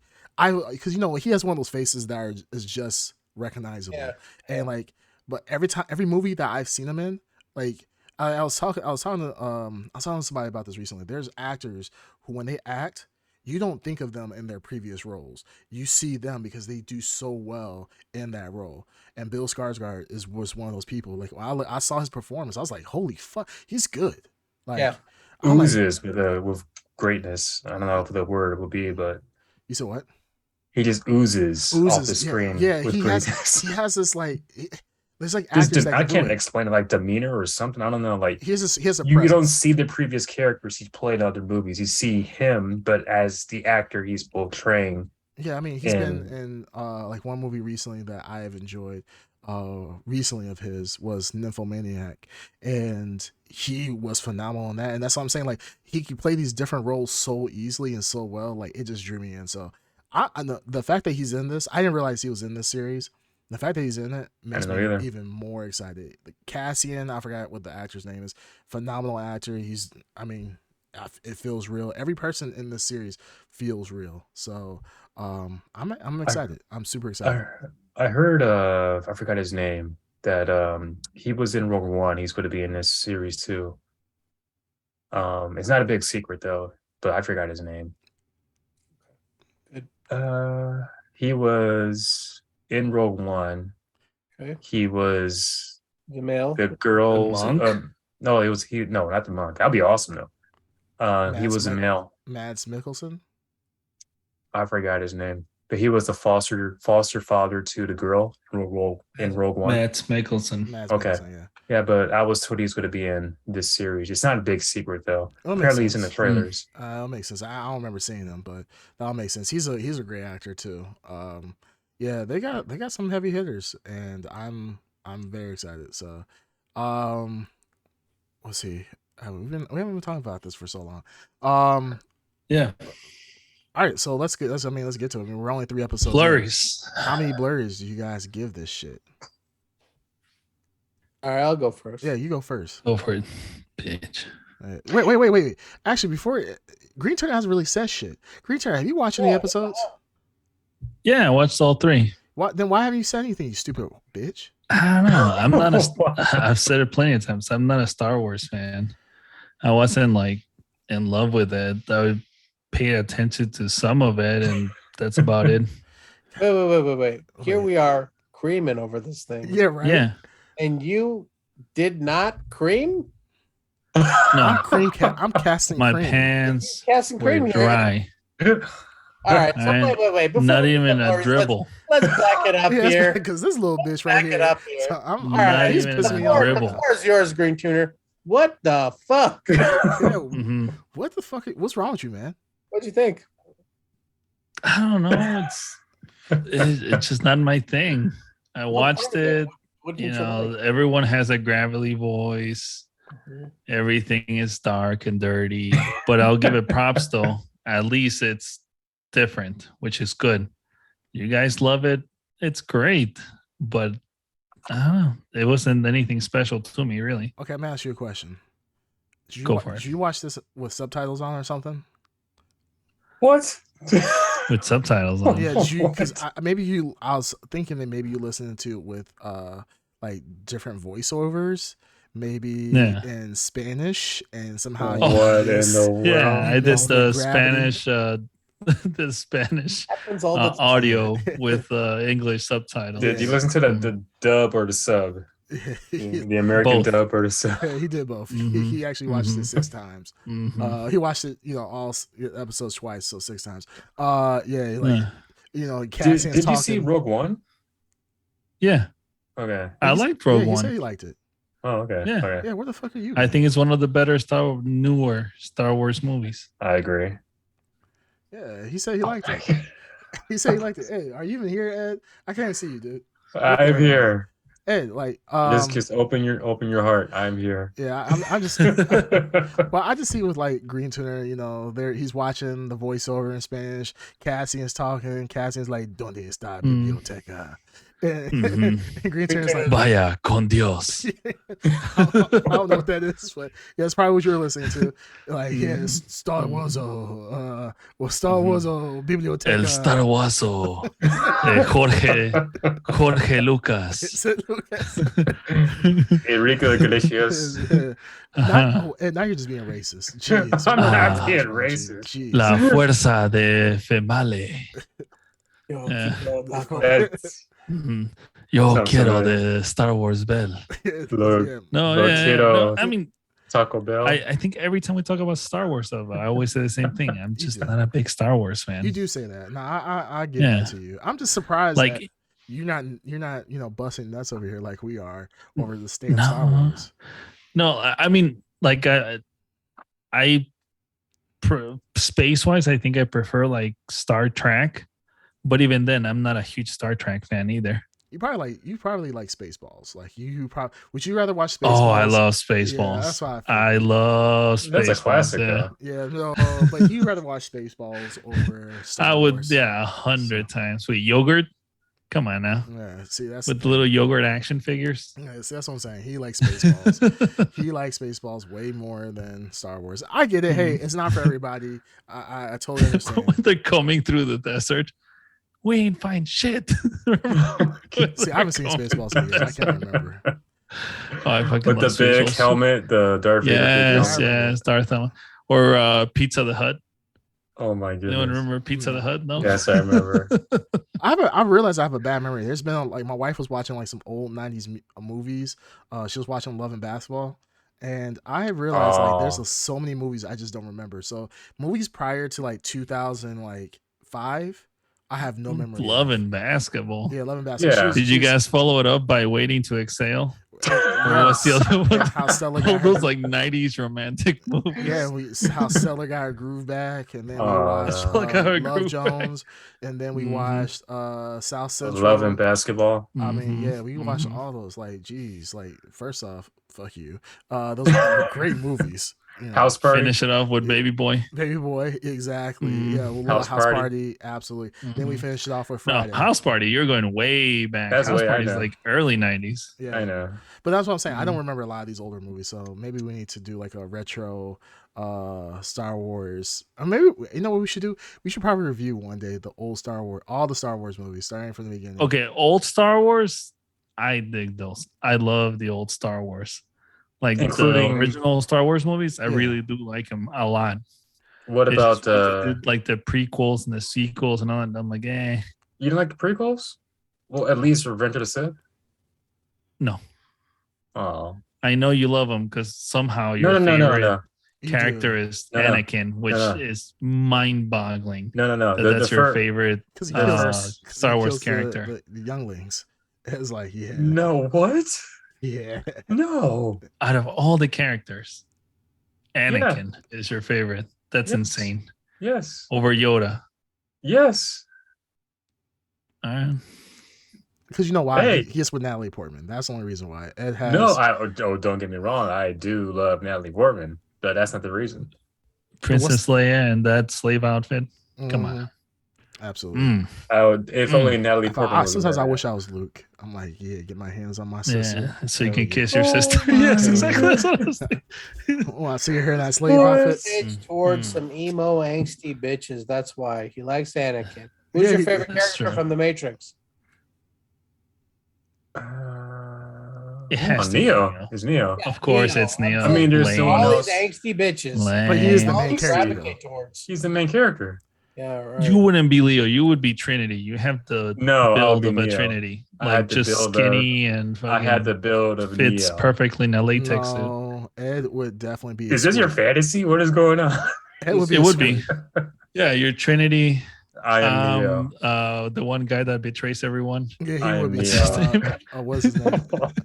because he has one of those faces that is just recognizable, Yeah. and like, but every movie that I've seen him in, like I was talking to somebody about this recently. There's actors who when they act, you don't think of them in their previous roles. You see them because they do so well in that role. And Bill Skarsgård was one of those people. Like when I saw his performance, I was like, holy fuck, he's good. Like, Yeah. I'm like, Oozes with greatness. I don't know if the word will be, but you said what? he just oozes off the screen with he greatness. has this like there's like Just actors that I can do can't it. explain it, like demeanor or something. I don't know. Like He has a you don't presence. see the previous characters he's played in other movies. You see him, but as the actor he's portraying. Yeah, I mean he's been in like one movie recently that I have enjoyed recently of his was Nymphomaniac, and he was phenomenal in that. And that's what I'm saying, like he can play these different roles so easily and so well, like it just drew me in. So the fact that he's in this, I didn't realize he was in this series. The fact that he's in it I makes don't me know either. even more excited. The Cassian, I forgot what the actor's name is. Phenomenal actor. I mean, it feels real. Every person in this series feels real. So I'm excited. I'm super excited. I heard I forgot his name that he was in Rogue One. He's going to be in this series too. It's not a big secret though, but I forgot his name. Good. He was in Rogue One. Okay. He was The male. the girls. monk? No, no, not the monk. That'd be awesome though. He was a male. Mads Mikkelsen. I forgot his name, but he was the foster father to the girl in Rogue One. Mads Mikkelsen. Okay. Mikkelsen, yeah. Yeah, but I was told he's going to be in this series. It's not a big secret though. That makes Apparently, he's in the sense. trailers. That makes sense. I don't remember seeing him, but that'll make sense. He's a great actor too. Yeah, they got some heavy hitters, and I'm very excited. So, let's see. We haven't been talking about this for so long. Yeah. All right, so let's get to it. I mean, we're only 3 episodes. Blurries. How many blurries do you guys give this shit? All right, I'll go first. Yeah, you go first. Go for it, bitch. Wait. Actually, before Green Turner hasn't really said shit. Green Turner, have you watched any episodes? Yeah, I watched all 3. Then why haven't you said anything, you stupid bitch? I don't know. I'm not I've said it plenty of times. I'm not a Star Wars fan. I wasn't like in love with it. I would pay attention to some of it, and that's about it. Wait. Here we are creaming over this thing. Yeah, right. Yeah. And you did not cream? No, I'm casting my cream. pants Casting were cream here. dry. All right. So wait. Before Not we get even a Blurries, dribble. Let's back it up here. Because this little bitch right Back here. it up here. So I'm, Not all right, he's even pissing a me off. dribble. Where's yours, Green Tuner? What the fuck? Yeah, Mhm. what the fuck? What's wrong with you, man? What'd you think? I don't know. It's just not my thing. I watched it. What You did know, like? everyone has a gravelly voice. Mhm. Everything is dark and dirty, but I'll give it props though. At least it's different, which is good. You guys love it. It's great, but I don't know. It wasn't anything special to me, really. Okay, I'm gonna ask you a question. Go for it. Did you watch this with subtitles on or something? What? With subtitles on. Yeah, because What? I was thinking that maybe you listened to it with like different voiceovers, maybe Yeah. in Spanish, and somehow What in the world? Yeah, I did missed the gravity. Spanish the Spanish Happens all the time. audio with English subtitles. Did you Yeah. listen to the dub or the sub? The American Both. dub or the sub? Yeah, he did both. Mhm. He actually watched it Mhm. 6 times. Mhm. He watched it, all episodes twice, so 6 times. Yeah, like Yeah. Cassian's Did you talking. see Rogue One? Yeah, Okay. I liked Rogue He One. said he liked it. Oh, okay. Yeah. Okay. Yeah, where the fuck are you? I man? think it's one of the better newer Star Wars movies. I agree. Yeah, he said he liked it. He said he liked it. Hey, are you even here, Ed? I can't see you, dude. I'm here. Ed, like, Just open your heart. I'm here. yeah, I'm just. Well, I just see with like Green Tuner, there he's watching the voiceover in Spanish. Cassian's talking. Cassian's like, "Donde está biblioteca?" And, Mhm. and Green Tuner's like, Vaya con Dios. I don't know what that is, but yeah, it's probably what you're listening to. Like, yeah, it's Star Wars, Star Wars, biblioteca. El Star Warso. Jorge Lucas. Enrique Iglesias. And now you're just being racist. Jeez. I'm not Ah. being racist. Jeez. La fuerza de Female. Yo, Yeah. keep going, Taco. That's Mhm. Yo Sounds quiero familiar. de Star Wars Bell. Look. Yeah. No, Lo yeah, quiero. no, I mean, Taco Bell. I think every time we talk about Star Wars stuff, I always say the same thing. I'm just do. not a big Star Wars fan. You do say that. No, I give Yeah. that to you. I'm just surprised that Like, you're not busting nuts over here like we are over the state of Star No. Wars. no, I mean, like, space wise, I think I prefer like Star Trek, but even then, I'm not a huge Star Trek fan either. You probably like Spaceballs. Like you probably would you rather watch Spaceballs? Oh, I love Yeah, Spaceballs. that's why I love Spaceballs. That's a classic, yeah. though. Yeah, no, but you rather watch Spaceballs over Star I would, Wars. 100 times. With yogurt, come on now. Yeah, see that's With the little yogurt action figures. Yeah, see, that's what I'm saying. He likes Spaceballs. He likes Spaceballs way more than Star Wars. I get it. Hey, it's not for everybody. I totally understand. When they're coming through the desert, we ain't find shit. See, I haven't seen Spaceballs in years. I can't remember. Oh, I fucking With the love big Spaceballs. helmet, the Darth Vader. Yes, big helmet. yes, Darth Vader. Or Pizza the Hut. Oh my goodness. Anyone remember Pizza the Hut? No. Yes, I remember. I realized I have a bad memory. There's been like my wife was watching like some old '90s movies. She was watching Love and Basketball, and I realized like there's so many movies I just don't remember. So movies prior to like 2005, I have no memory. Love of. and Basketball. Yeah, Love and Basketball. Yeah. Did you guys follow it up by Waiting to Exhale? Or what's the other one? How Stella All got those like 90s romantic movies. Yeah, how Stella got her groove back, and then we Oh, watched Stella got her Love groove Jones, and then we Mhm. watched South Central. Love and Basketball. I mean, Mhm. yeah, we watched Mhm. all those. Like, geez, like first off, fuck you. Those are great movies. You know. House Party. Finish it off with Baby Boy. Baby Boy, exactly. Mhm. Yeah, we'll House House Party. Party, absolutely. Then we Mhm. finished it off with No, Friday. House Party, you're going way back. That's House way- I Party is know. like early 90s. Yeah, I know. but that's what I'm saying. I don't Mhm. remember a lot of these older movies, so maybe we need to do like a retro Star Wars. Or maybe you know what we should do? We should probably review one day the old Star Wars, all the Star Wars movies, starting from the beginning. Okay, old Star Wars, I dig those. I love the old Star Wars. Like Including- the original Star Wars movies, I Yeah. really do like them a lot. What It's about just when they did, like the prequels and the sequels and all that? I'm like, you didn't like the prequels? Well, at least Revenge of the Sith. no. Oh I know you love them because somehow your no, favorite You character do. is No, no. Anakin, which No. is mind-boggling. no. That's your favorite because Star Wars character. The younglings. It's like, yeah, No, what? yeah. No. Out of all the characters, Anakin is your favorite. That's Yes. insane. Yes. Over Yoda. Yes. All right. Because you know why? Hey. He's with Natalie Portman. That's the only reason why. Ed has No, don't get me wrong. I do love Natalie Portman, but that's not the reason. Princess Leia and that slave outfit. Come Mhm. on. Absolutely. Mm, If only Natalie Portman was Sometimes I there. wish I was Luke. I'm like, yeah, get my hands on my sister. yeah, so you Hell can yeah. kiss your sister. Oh Yes, my exactly. That's what I was thinking. Oh, I see her in that slave outfit. It's towards Mm. some emo angsty bitches. That's why he likes Anakin. Who's Yeah, your he- favorite That's character true. from The Matrix? It has to be Neo. Neo. It's Neo. Of course, Neo. it's Neo. I mean, there's someone all Lame. else. these angsty bitches. But he is the Lame. main All you character, gravitate towards. He's the main character. Yeah, right. You wouldn't be Leo. You would be Trinity. You have the No, I'll build be of a Neo. Trinity, I like had the just build of- skinny and I had the fucking build of fits Neo. perfectly in a latex suit. No, Ed would definitely be. Is this your Squid. fantasy? What is going on? Ed would be. It a would be. Squid. Yeah, you're Trinity. I am Neo. The one guy that betrays everyone. Yeah, he I would am be. Neo. What's his name?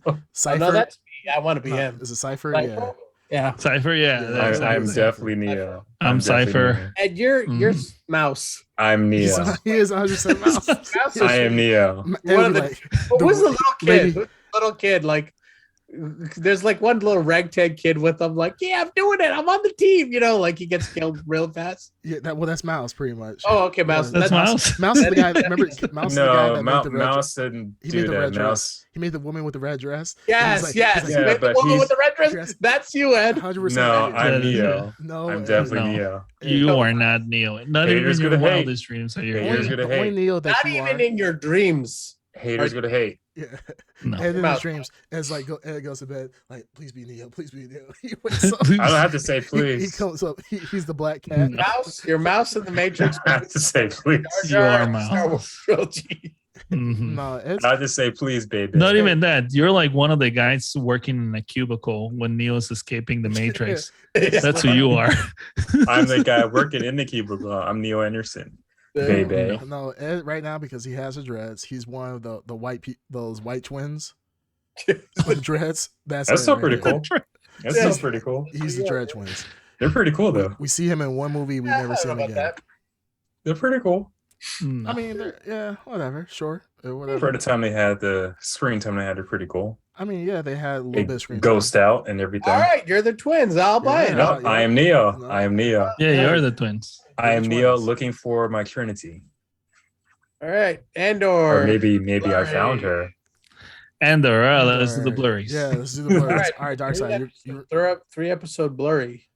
Oh, Cipher. no, that's me. I want to be No, him. Is it Cipher? Like, Yeah. yeah. Cypher, yeah. Yeah, that's I- I'm I'm exactly. definitely Neo. I'm definitely Cypher. Neo. And you're Mhm. Mouse. I'm He's, Neo. he is 100% mouse. Mouse is I am Neo. Ed One would of be the- like, But the who's the little kid? lady- Who's the little kid? Like, there's like one little ragtag kid with him. Like, yeah, I'm doing it. I'm on the team. You know, like he gets killed real fast. yeah, that's Mouse pretty much. Oh, okay, Mouse. Yeah, That's Mouse. Mouse is the guy. Remember, Mouse is the guy No, that made the red. Mouse didn't He do made the that. red dress. Mouse. He made the woman with the red dress. Yes, He's yes. like, Yeah, With the but woman he's- with the red dress. Yes. That's you, Ed. 100%. No, Ed. I'm Yeah, Neo. No, I'm Ed. definitely No. Neo. You are not Neo. Not Haters even your gonna hate. wildest dreams are your Haters Neo. gonna The only hate. Neo that Not you even are. in your dreams. Haters gonna hate. Yeah. No. And in his Mouse. dreams, Ed's like, Ed goes to bed, like, please be Neo, please be Neo. He wakes up. I don't have to say He please. comes up. He's the black cat. Mouse, your Mouse in the Matrix. I have to say please. You are Star Mouse. Wars trilogy. Mhm. No, Ed's I have to say please, baby. Not even that. You're like one of the guys working in a cubicle when Neo's escaping the Matrix. That's who you are. I'm the guy working in the cubicle. I'm Neo Anderson. Baby. No, Ed right now because he has the dreads. He's one of the those white twins with dreads. That's That's Ed still right pretty there. cool. That's Yeah. still pretty cool. He's the dread twins. They're pretty cool though. We see him in one movie. We never see him again. They're pretty cool. No. I mean, yeah, whatever, sure, For whatever. the time they had the screen time they had, they're pretty cool. I mean, yeah, they had a little They bit of screen. ghost out and everything. All right, you're the twins. I'll buy it. Yeah. No, I am Neo. No. I am Neo. Yeah, you're the twins. I am Which Neo ones? looking for my Trinity. All right, Or Andor. maybe I found her. And let's do the blurries. Yeah, let's do the blurries. All right. All right, Darkseid. You, Three episode blurry.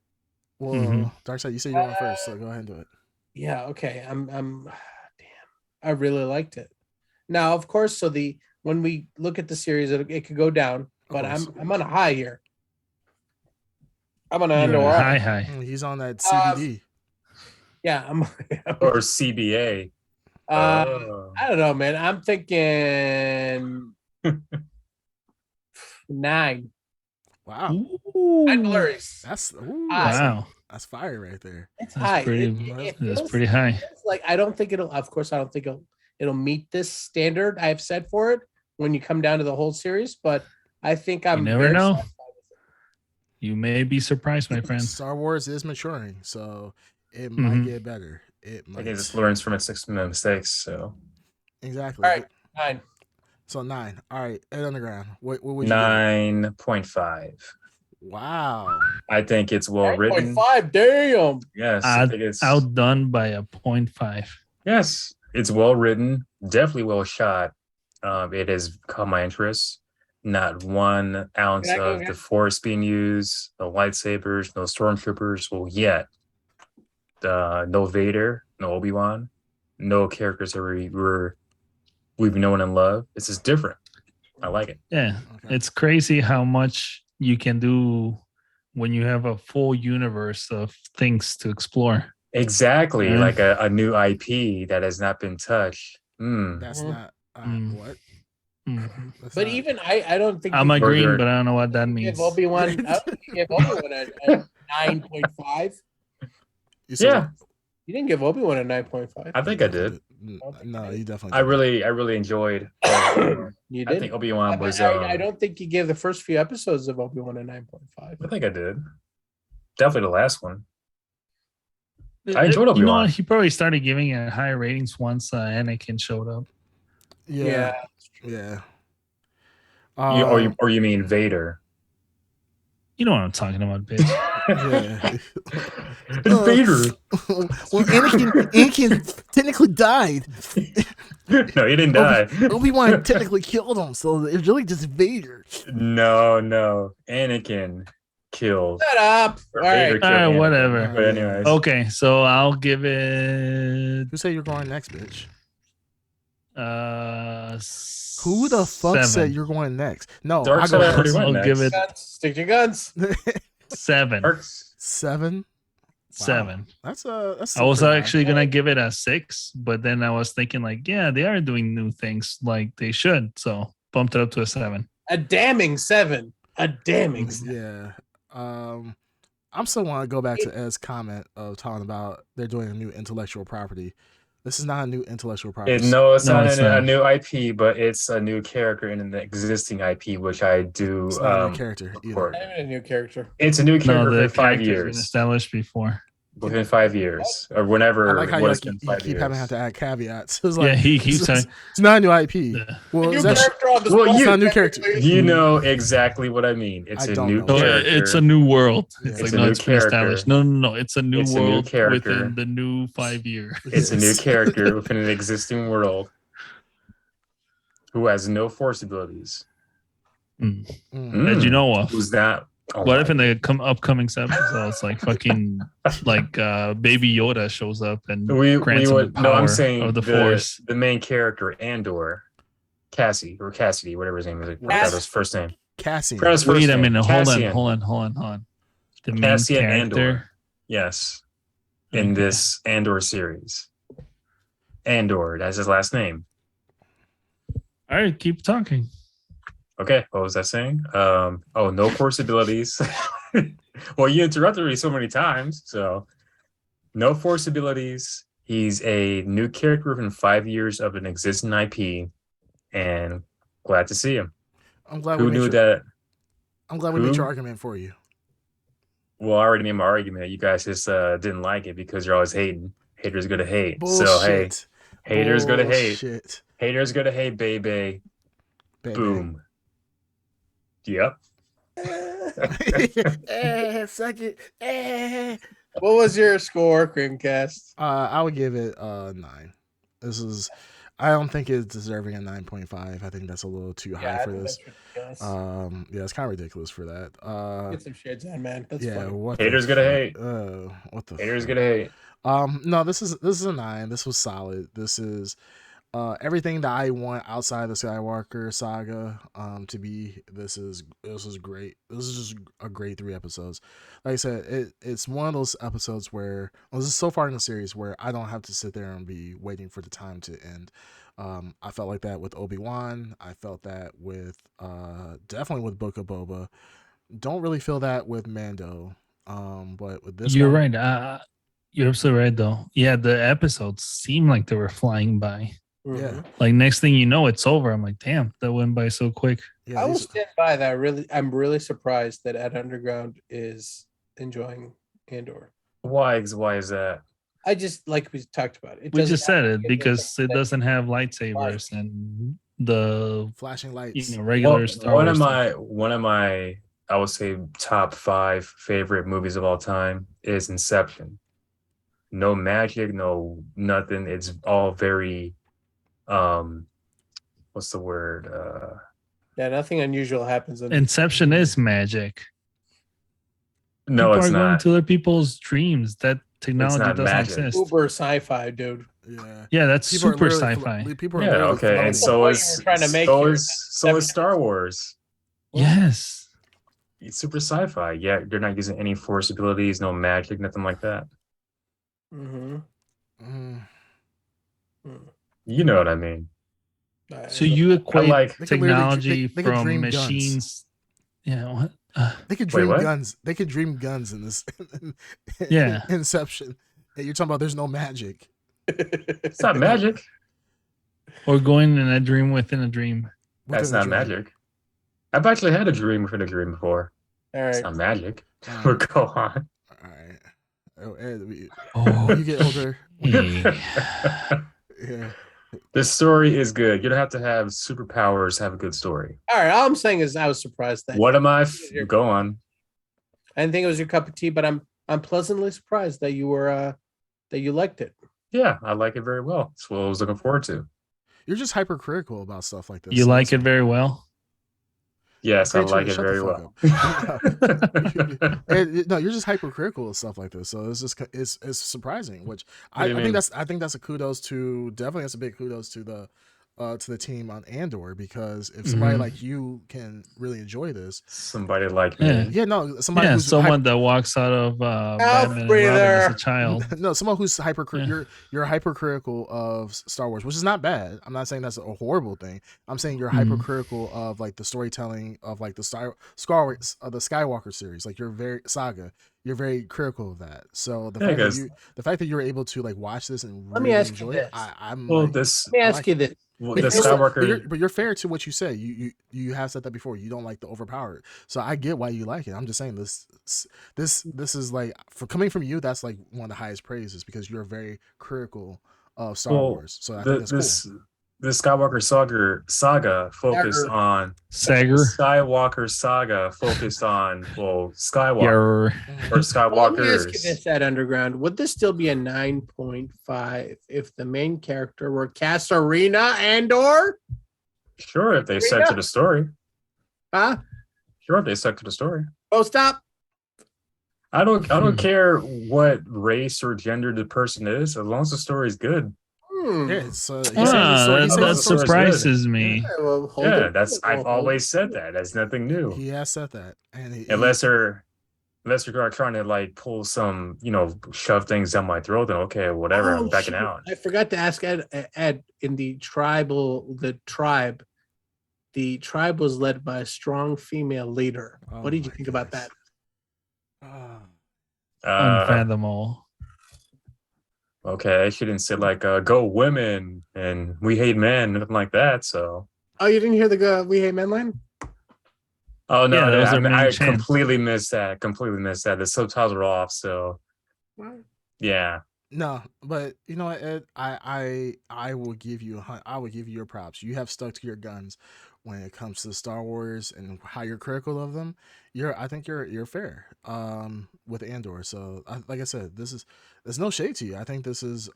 well, Mhm. Darkseid, you said you want first, so go ahead and do it. Yeah. Okay. I'm. Damn. I really liked it. Now, of course, when we look at the series, it could go down, but course. I'm on a high here. I'm on an You're Andor. high. He's on that CBD. Yeah. I'm. Or CBA. Oh. I don't know, man. I'm thinking 9. Wow, Ooh. 9 blurries. that's Wow. that's fire right there. It's That's high. pretty- It That's feels- pretty high. It's like I don't think it'll. Of course, I don't think it'll meet this standard I've set for it when you come down to the whole series. But I think I'm. never very know. satisfied with You may be surprised, my friend. Star Wars is maturing, so it might Mhm. get better. It I might. think it just learns from its mistakes. So Exactly. All right. 9. So 9. All right, Ed Underground. What would you do? 9.5. Wow. I think it's well written. 9.5. Damn. Yes, I think it's Outdone by a 0.5. yes, it's well written, definitely well shot. It has caught my interest. Not 1 ounce Can I go of again? the force being used, no lightsabers, no stormtroopers. Well, yet, no Vader, no Obi-Wan, no characters that we've known and loved. This is different. I like it. Yeah. Okay. It's crazy how much you can do when you have a full universe of things to explore. Exactly, Yeah. like a new IP that has not been touched. That's Mhm. not what. Mhm. That's But not- even I don't think I'm you agreeing, Further- but I don't know what that give means. Obi-Wan. I don't think you give Obi-Wan a 9.5. You said Yeah, what? You didn't give Obi-Wan a 9.5. I think I did. No, you definitely. I didn't. really enjoyed. I You did. think Obi-Wan was. I don't think you gave the first few episodes of Obi-Wan a 9.5. I think I did. Definitely the last one. I enjoyed You know Obi-Wan. what? He probably started giving it higher ratings once Anakin showed up. Yeah. Yeah. You, or you mean Vader? You know what I'm talking about, bitch. Yeah. It's Vader. Well, Anakin technically died. No, he didn't die. Obi-Wan technically killed him, so it's really just Vader. No. Anakin killed. Shut up. Or All Vader right. killed All right, Anakin. whatever. But anyways. Okay, so I'll give it Who said you're going next, bitch? uh Who the fuck 7. said you're going next? No, Dark I go Side already first. went I'll give next. it Guns. Stick to your guns. 7. Dark's 7. 7. That's I was pretty high. actually gonna give it a 6, but then I was thinking like, yeah, they are doing new things like they should, so bumped it up to a 7. A damning 7. A damning 7. Yeah. I'm still want to go back to Ed's comment of talking about they're doing a new intellectual property. This is not a new intellectual property. No, it's No, not it's a not. new IP, but it's a new character in an existing IP, which I do. It's not a new character either. support. Not even a new character. It's a new No, character the within 5 character's been years. established before. Within 5 years, or whenever. I like how what you, it's been you 5 keep years. having to add caveats. It's like, Yeah, he keeps saying, it's not a new IP. yeah. Well, New is that character on the Well, spot, it's not a new character. technically. You know exactly what I mean. It's I a don't new know. No, character. it's a new world. Yeah. It's It's like a no, new it's been established. character. No. It's a new It's a new world character. within the new 5 year. It's a new Yes. character within an existing world who has no force abilities. Mm. And you know what? Who's that? Oh What my if in the upcoming episodes, like fucking, like Baby Yoda shows up and grants him the power no, I'm saying of the Force? the main character, Andor, Cassie or Cassidy, whatever his name is. I forgot his first name. Cassian. Forgot his first Wait a name. minute, Cassian. hold on. The main Cassian character. Andor. Yes, in Okay. this Andor series. Andor, that's his last name. All right, keep talking. Okay, what was I saying? No force abilities. Well, you interrupted me so many times. So, no force abilities. He's a new character within 5 years of an existing IP, and glad to see him. I'm glad Who we knew made that? I'm glad we made who? your argument for you. Well, I already made my argument. You guys just didn't like it because you're always hating. Haters gonna hate. Bullshit. So hey, haters gonna hate. Bullshit. Haters gonna hate, baby. Baby. Boom. Yep. Suck it. What was your score, Creamcast? I would give it 9. I don't think it's deserving a 9.5. I think that's a little too high for this. Yeah, it's kind of ridiculous for that. Get some shades on, man. That's Yeah, funny. what Haters the gonna fuck? hate. What the Haters fuck? gonna hate. No, this is a 9. This was solid. This is everything that I want outside the Skywalker saga to be. This is great. This is just a great 3 episodes. Like I said, it's one of those episodes where this is so far in the series where I don't have to sit there and be waiting for the time to end. I felt like that with Obi-Wan. I felt that with definitely with Book of Boba. Don't really feel that with Mando. But with this You're one, right. You're absolutely right, though. Yeah, the episodes seem like they were flying by. Yeah. Like next thing you know, it's over. I'm like, damn, that went by so quick. yeah, I will these- stand by that. I'm really surprised that Ed Underground is enjoying Andor. Why is that? I just like we talked about it. We doesn't just said have it to be because it that- doesn't have lightsabers and the flashing lights. regular Well, Star Wars. one of my I would say top 5 favorite movies of all time is Inception. No magic, no nothing. It's all very what's the word? Yeah, nothing unusual happens. Inception is magic. No, People it's are going not. to other people's dreams. That technology not doesn't magic. exist. Uber sci-fi, dude. Yeah. Yeah, that's People are super literally sci-fi. People are Yeah, literally okay. And floating. so What is you were trying to make so here. is Star Wars. Yes. It's super sci-fi. Yeah, they're not using any force abilities, no magic, nothing like that. Mm-hmm. Mm. You know what I mean. So you equate like- They could literally- technology they could from dream guns. machines. Yeah, what? They could Wait, dream what? guns. They could dream guns in this. Yeah. Inception. And you're talking about there's no magic. It's not magic. Or going in a dream within a dreom. That's within a not dream. magic. I've actually had a dream within a dream before. All It's right. not magic. All But right. go on. All right. Oh, Ed, Oh, you get older. hey. Yeah. This story is good. You don't have to have superpowers to have a good story. All right. All I'm saying is I was surprised that What am I? Go on. I didn't think it was your cup of tea, but I'm pleasantly surprised that you were that you liked it. Yeah, I like it very well. That's what I was looking forward to. You're just hypercritical about stuff like this. You so like that's it fine. very well. Yes, I Great like choice. it Shut the very fuck well. No, you're just hypercritical of stuff like this. So it's surprising. Which What do you I mean? think that's a kudos to definitely that's a big kudos to the team on Andor, because if somebody Mhm. like you can really enjoy this, Somebody like Yeah. me. yeah, no, somebody Yeah, who's someone that walks out of Batman and Robin as a child. no, someone who's Yeah. you're hypercritical of Star Wars, which is not bad. I'm not saying that's a horrible thing. I'm saying you're Mhm. hypercritical of like the storytelling of like the the Skywalker series. Like you're very saga. You're very critical of that. So Yeah, because the fact that you're able to like watch this and Let me really ask you enjoy it, this. I'm well, like, this Let me I ask like you it. this. well, But the you know what? Skywalker. But you're fair to what you say. You have said that before. You don't like the overpowered. So I get why you like it. I'm just saying this is like, for coming from you, that's like one of the highest praises, because you're very critical of Star Well, Wars. So I think the that's cool. this Skywalker saga focused Dagger. on Sager. Skywalker saga focused on Skywalker Yarr. or Well, let me ask you Skywalkers. this: at Underground, would this still be a 9.5 if the main character were Kasarina Andor? Sure, if they stuck to the story. Huh? Sure, if they stuck to the story. Oh, stop! I don't care what race or gender the person is, as long as the story is good. Hmm. Yeah, it's he's saying the Ah, story. that, He's saying that the story's good. surprises me. Okay, well, hold Yeah, it. that's Well, I've hold always it. said that. That's nothing new. He has said that, and Unless you're trying to like pull some, shove things down my throat, then okay, whatever, I'm backing shoot. out. I forgot to ask Ed in the tribe. The tribe was led by a strong female leader. Oh What did you my think about goodness. that? Unfathomable. Okay, I shouldn't say like go women and we hate men, nothing like that. So Oh, you didn't hear the "We Hate Men" line? oh no, Yeah, that was their main I chant. completely missed that. Completely missed that. The subtitles are off, so yeah. No, but you know what, Ed? I will give you I will give you your props. You have stuck to your guns when it comes to Star Wars and how you're critical of them. I think you're fair with Andor. So like I said, there's no shade to you. I think this is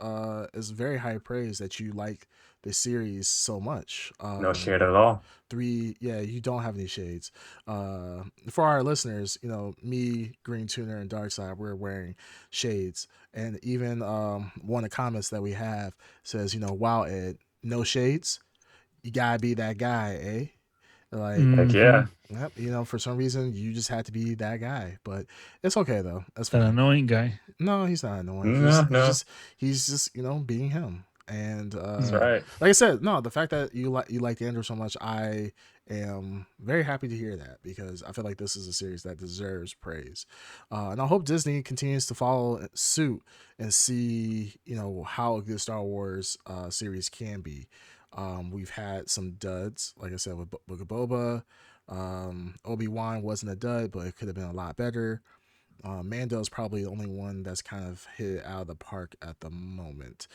very high praise that you like the series so much. No shade at all. You don't have any shades. For our listeners, me, Green Tuner, and Darkside, we're wearing shades. And even one of the comments that we have says, wow, Ed, no shades. You gotta be that guy, eh? Like, Heck yeah. yep, for some reason you just had to be that guy. But it's okay though. That's That fine. annoying guy. No, he's not annoying. No. He's just being him. And That's right. like I said, no, the fact that you like Andrew so much, I am very happy to hear that, because I feel like this is a series that deserves praise. And I hope Disney continues to follow suit and see, how a good Star Wars series can be. We've had some duds, like I said, with Book of Boba. Obi-Wan wasn't a dud, but it could have been a lot better. Mando is probably the only one that's kind of hit it out of the park at the moment.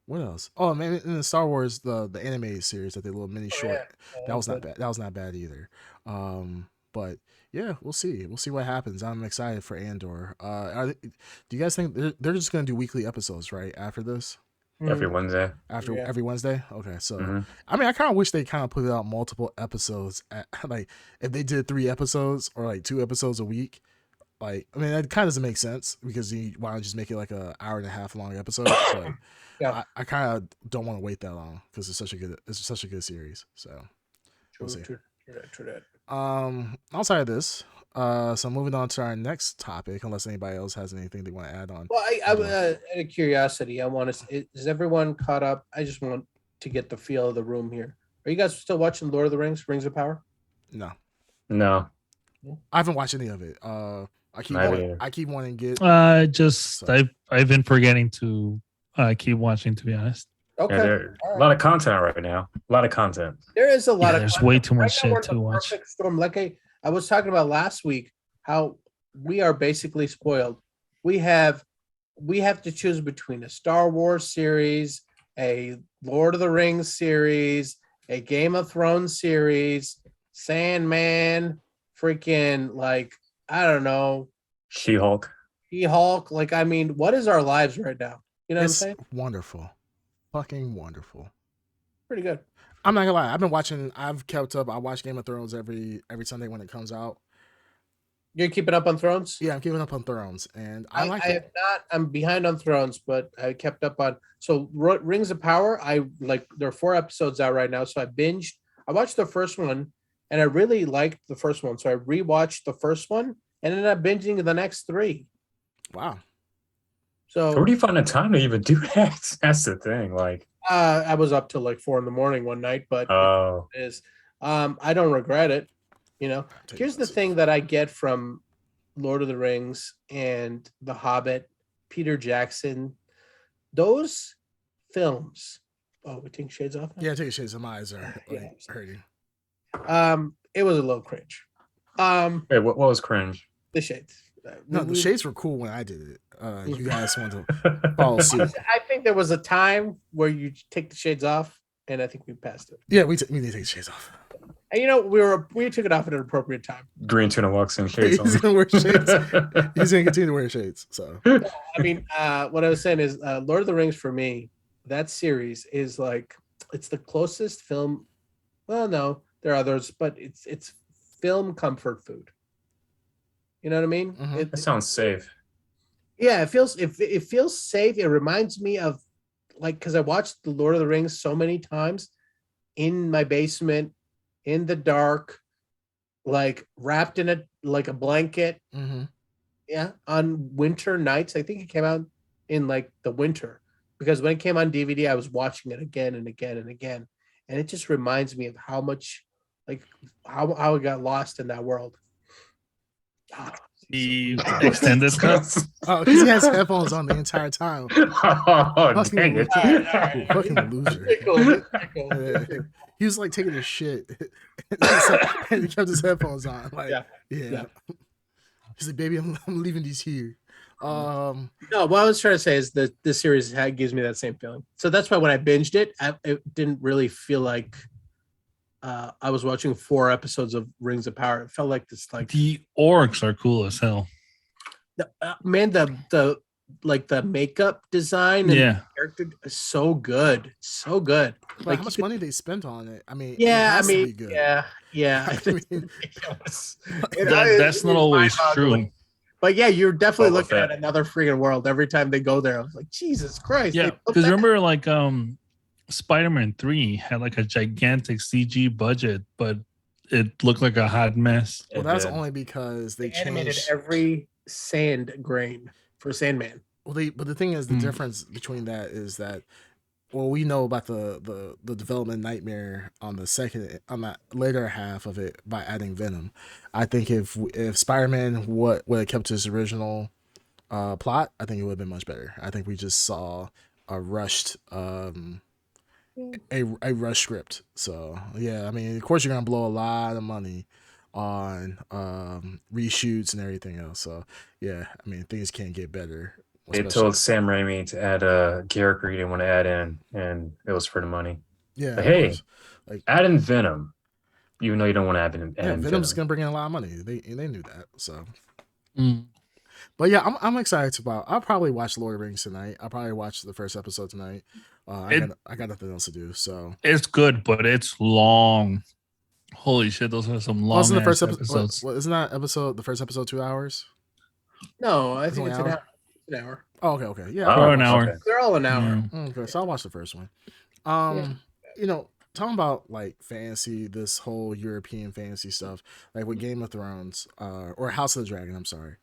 What else? Oh man, in the Star Wars, the animated series, that they little mini short, that was not bad. That was not bad either. But yeah, we'll see. We'll see what happens. I'm excited for Andor. Do you guys think they're just gonna do weekly episodes right after this? Every Wednesday. After Yeah. every Wednesday? Okay, so Mhm. I mean, I kind of wish they kind of put out multiple episodes. Like if they did 3 episodes or like 2 episodes a week. Like, I mean, that kind of doesn't make sense, because why not just make it like an hour and a half long episode? But Yeah. I kind of don't want to wait that long, because it's such a good series. So we'll see. True that. Outside of this, so moving on to our next topic, unless anybody else has anything they want to add on. Well, I out of curiosity, I want to. Is everyone caught up? I just want to get the feel of the room here. Are you guys still watching Lord of the Rings: Rings of Power? No, No. I haven't watched any of it. I keep wanting to get. I've been forgetting to keep watching, to be honest. Okay, Yeah, there a lot of content right now. A lot of content. there is a lot of. There's way too much Right now, we're shit in to the watch. perfect storm. Like I was talking about last week, how we are basically spoiled. We have to choose between a Star Wars series, a Lord of the Rings series, a Game of Thrones series, Sandman, freaking like I don't know, She-Hulk. She-Hulk. Like, I mean, what is our lives right now? You know what I'm It's saying? wonderful, fucking wonderful. Pretty good. I'm not gonna lie. I've been watching. I've kept up. I watch Game of Thrones every Sunday when it comes out. You're keeping up on Thrones? Yeah, I'm keeping up on Thrones, and I like I it. have not. I'm behind on Thrones, but I kept up on. So Rings of Power. I like. There are 4 episodes out right now, so I binged. I watched the first one, and I really liked the first one, so I rewatched the first one, and ended up binging the next 3. Wow. So Where do you find the time to even do that? That's the thing. Like, I was up till like 4 in the morning one night, but oh, it is. I don't regret it. You know, Take here's the this. thing that I get from Lord of the Rings and The Hobbit, Peter Jackson, those films. Oh, we take shades off now? Yeah, take a shades. My eyes are Yeah. hurting. It was a little cringe. wait, what was cringe? The shades. No, the shades were cool when I did it. You guys want to Oh, follow suit? I think there was a time where you take the shades off, and I think we passed it. Yeah, we need to take the shades off. And we took it off at an appropriate time. Green tuna walks in shades He's on. gonna wear shades. He's gonna continue to wear shades. So I mean, what I was saying is, Lord of the Rings for me, that series is like it's the closest film. Well, no, there are others, but it's film comfort food. You know what I mean? Mhm. That sounds safe. Yeah, it feels safe. It reminds me of like because I watched the Lord of the Rings so many times in my basement, in the dark, like wrapped in a blanket. mhm. Yeah, on winter nights. I think it came out in like the winter because when it came on DVD, I was watching it again and again and again, and it just reminds me of how much, like how I got lost in that world. Ah, The extended cut. Oh, because he has headphones on the entire time. Oh, Fucking dang it. All right, all right. Fucking loser. Tickle. Yeah. He was like taking his shit, and he kept his headphones on. Like, Yeah. yeah. He's like, "Baby, I'm leaving these here." No, what I was trying to say is that this series gives me that same feeling. So that's why when I binged it, it didn't really feel like I was watching 4 episodes of Rings of Power. It felt like this, like The orcs are cool as hell. man, the like the makeup design and Yeah. character is so good, so good. But Like how much money they spent on it? I mean, it Yeah, I has to be mean, good. yeah. I mean, That's not always true. But yeah, you're definitely Boba looking Fett. at another freaking world every time they go there. I was like, Jesus Christ! Yeah, they built because that- remember, like Spider-Man 3 had like a gigantic CG budget, but it looked like a hot mess. well, It that's did. only because they animated changed. every sand grain for Sandman. Well, but the thing is, the Mm. difference between that is that, well, we know about the development nightmare on that later half of it by adding Venom. I think if Spider-Man would have kept his original plot, I think it would have been much better. I think we just saw a rushed a rush script. So yeah, I mean, of course you're gonna blow a lot of money on reshoots and everything else. So yeah, I mean, things can't get better. They especially- told Sam Raimi to add a character he didn't want to add in, and it was for the money. yeah, But of hey, course. Like, add in Venom, even though you don't want to add in yeah, Venom's Venom. gonna bring in a lot of money. They knew that. So, Mm. but yeah, I'm excited about. I'll probably watch Lord of the Rings tonight. I'll probably watch the first episode tonight. I got nothing else to do. So, It's good, but it's long. Holy shit, those are some long wasn't the first episodes. Isn't that episode the first episode 2 hours? No, I It's think only it's an an hour? hour. An hour. Oh, okay. Yeah, Oh, I'll Or an watch hour. okay. They're all an hour. Yeah. Okay, so I'll watch the first one. Yeah. You know, talking about like fantasy, this whole European fantasy stuff, like with Game of Thrones, or House of the Dragon. I'm sorry,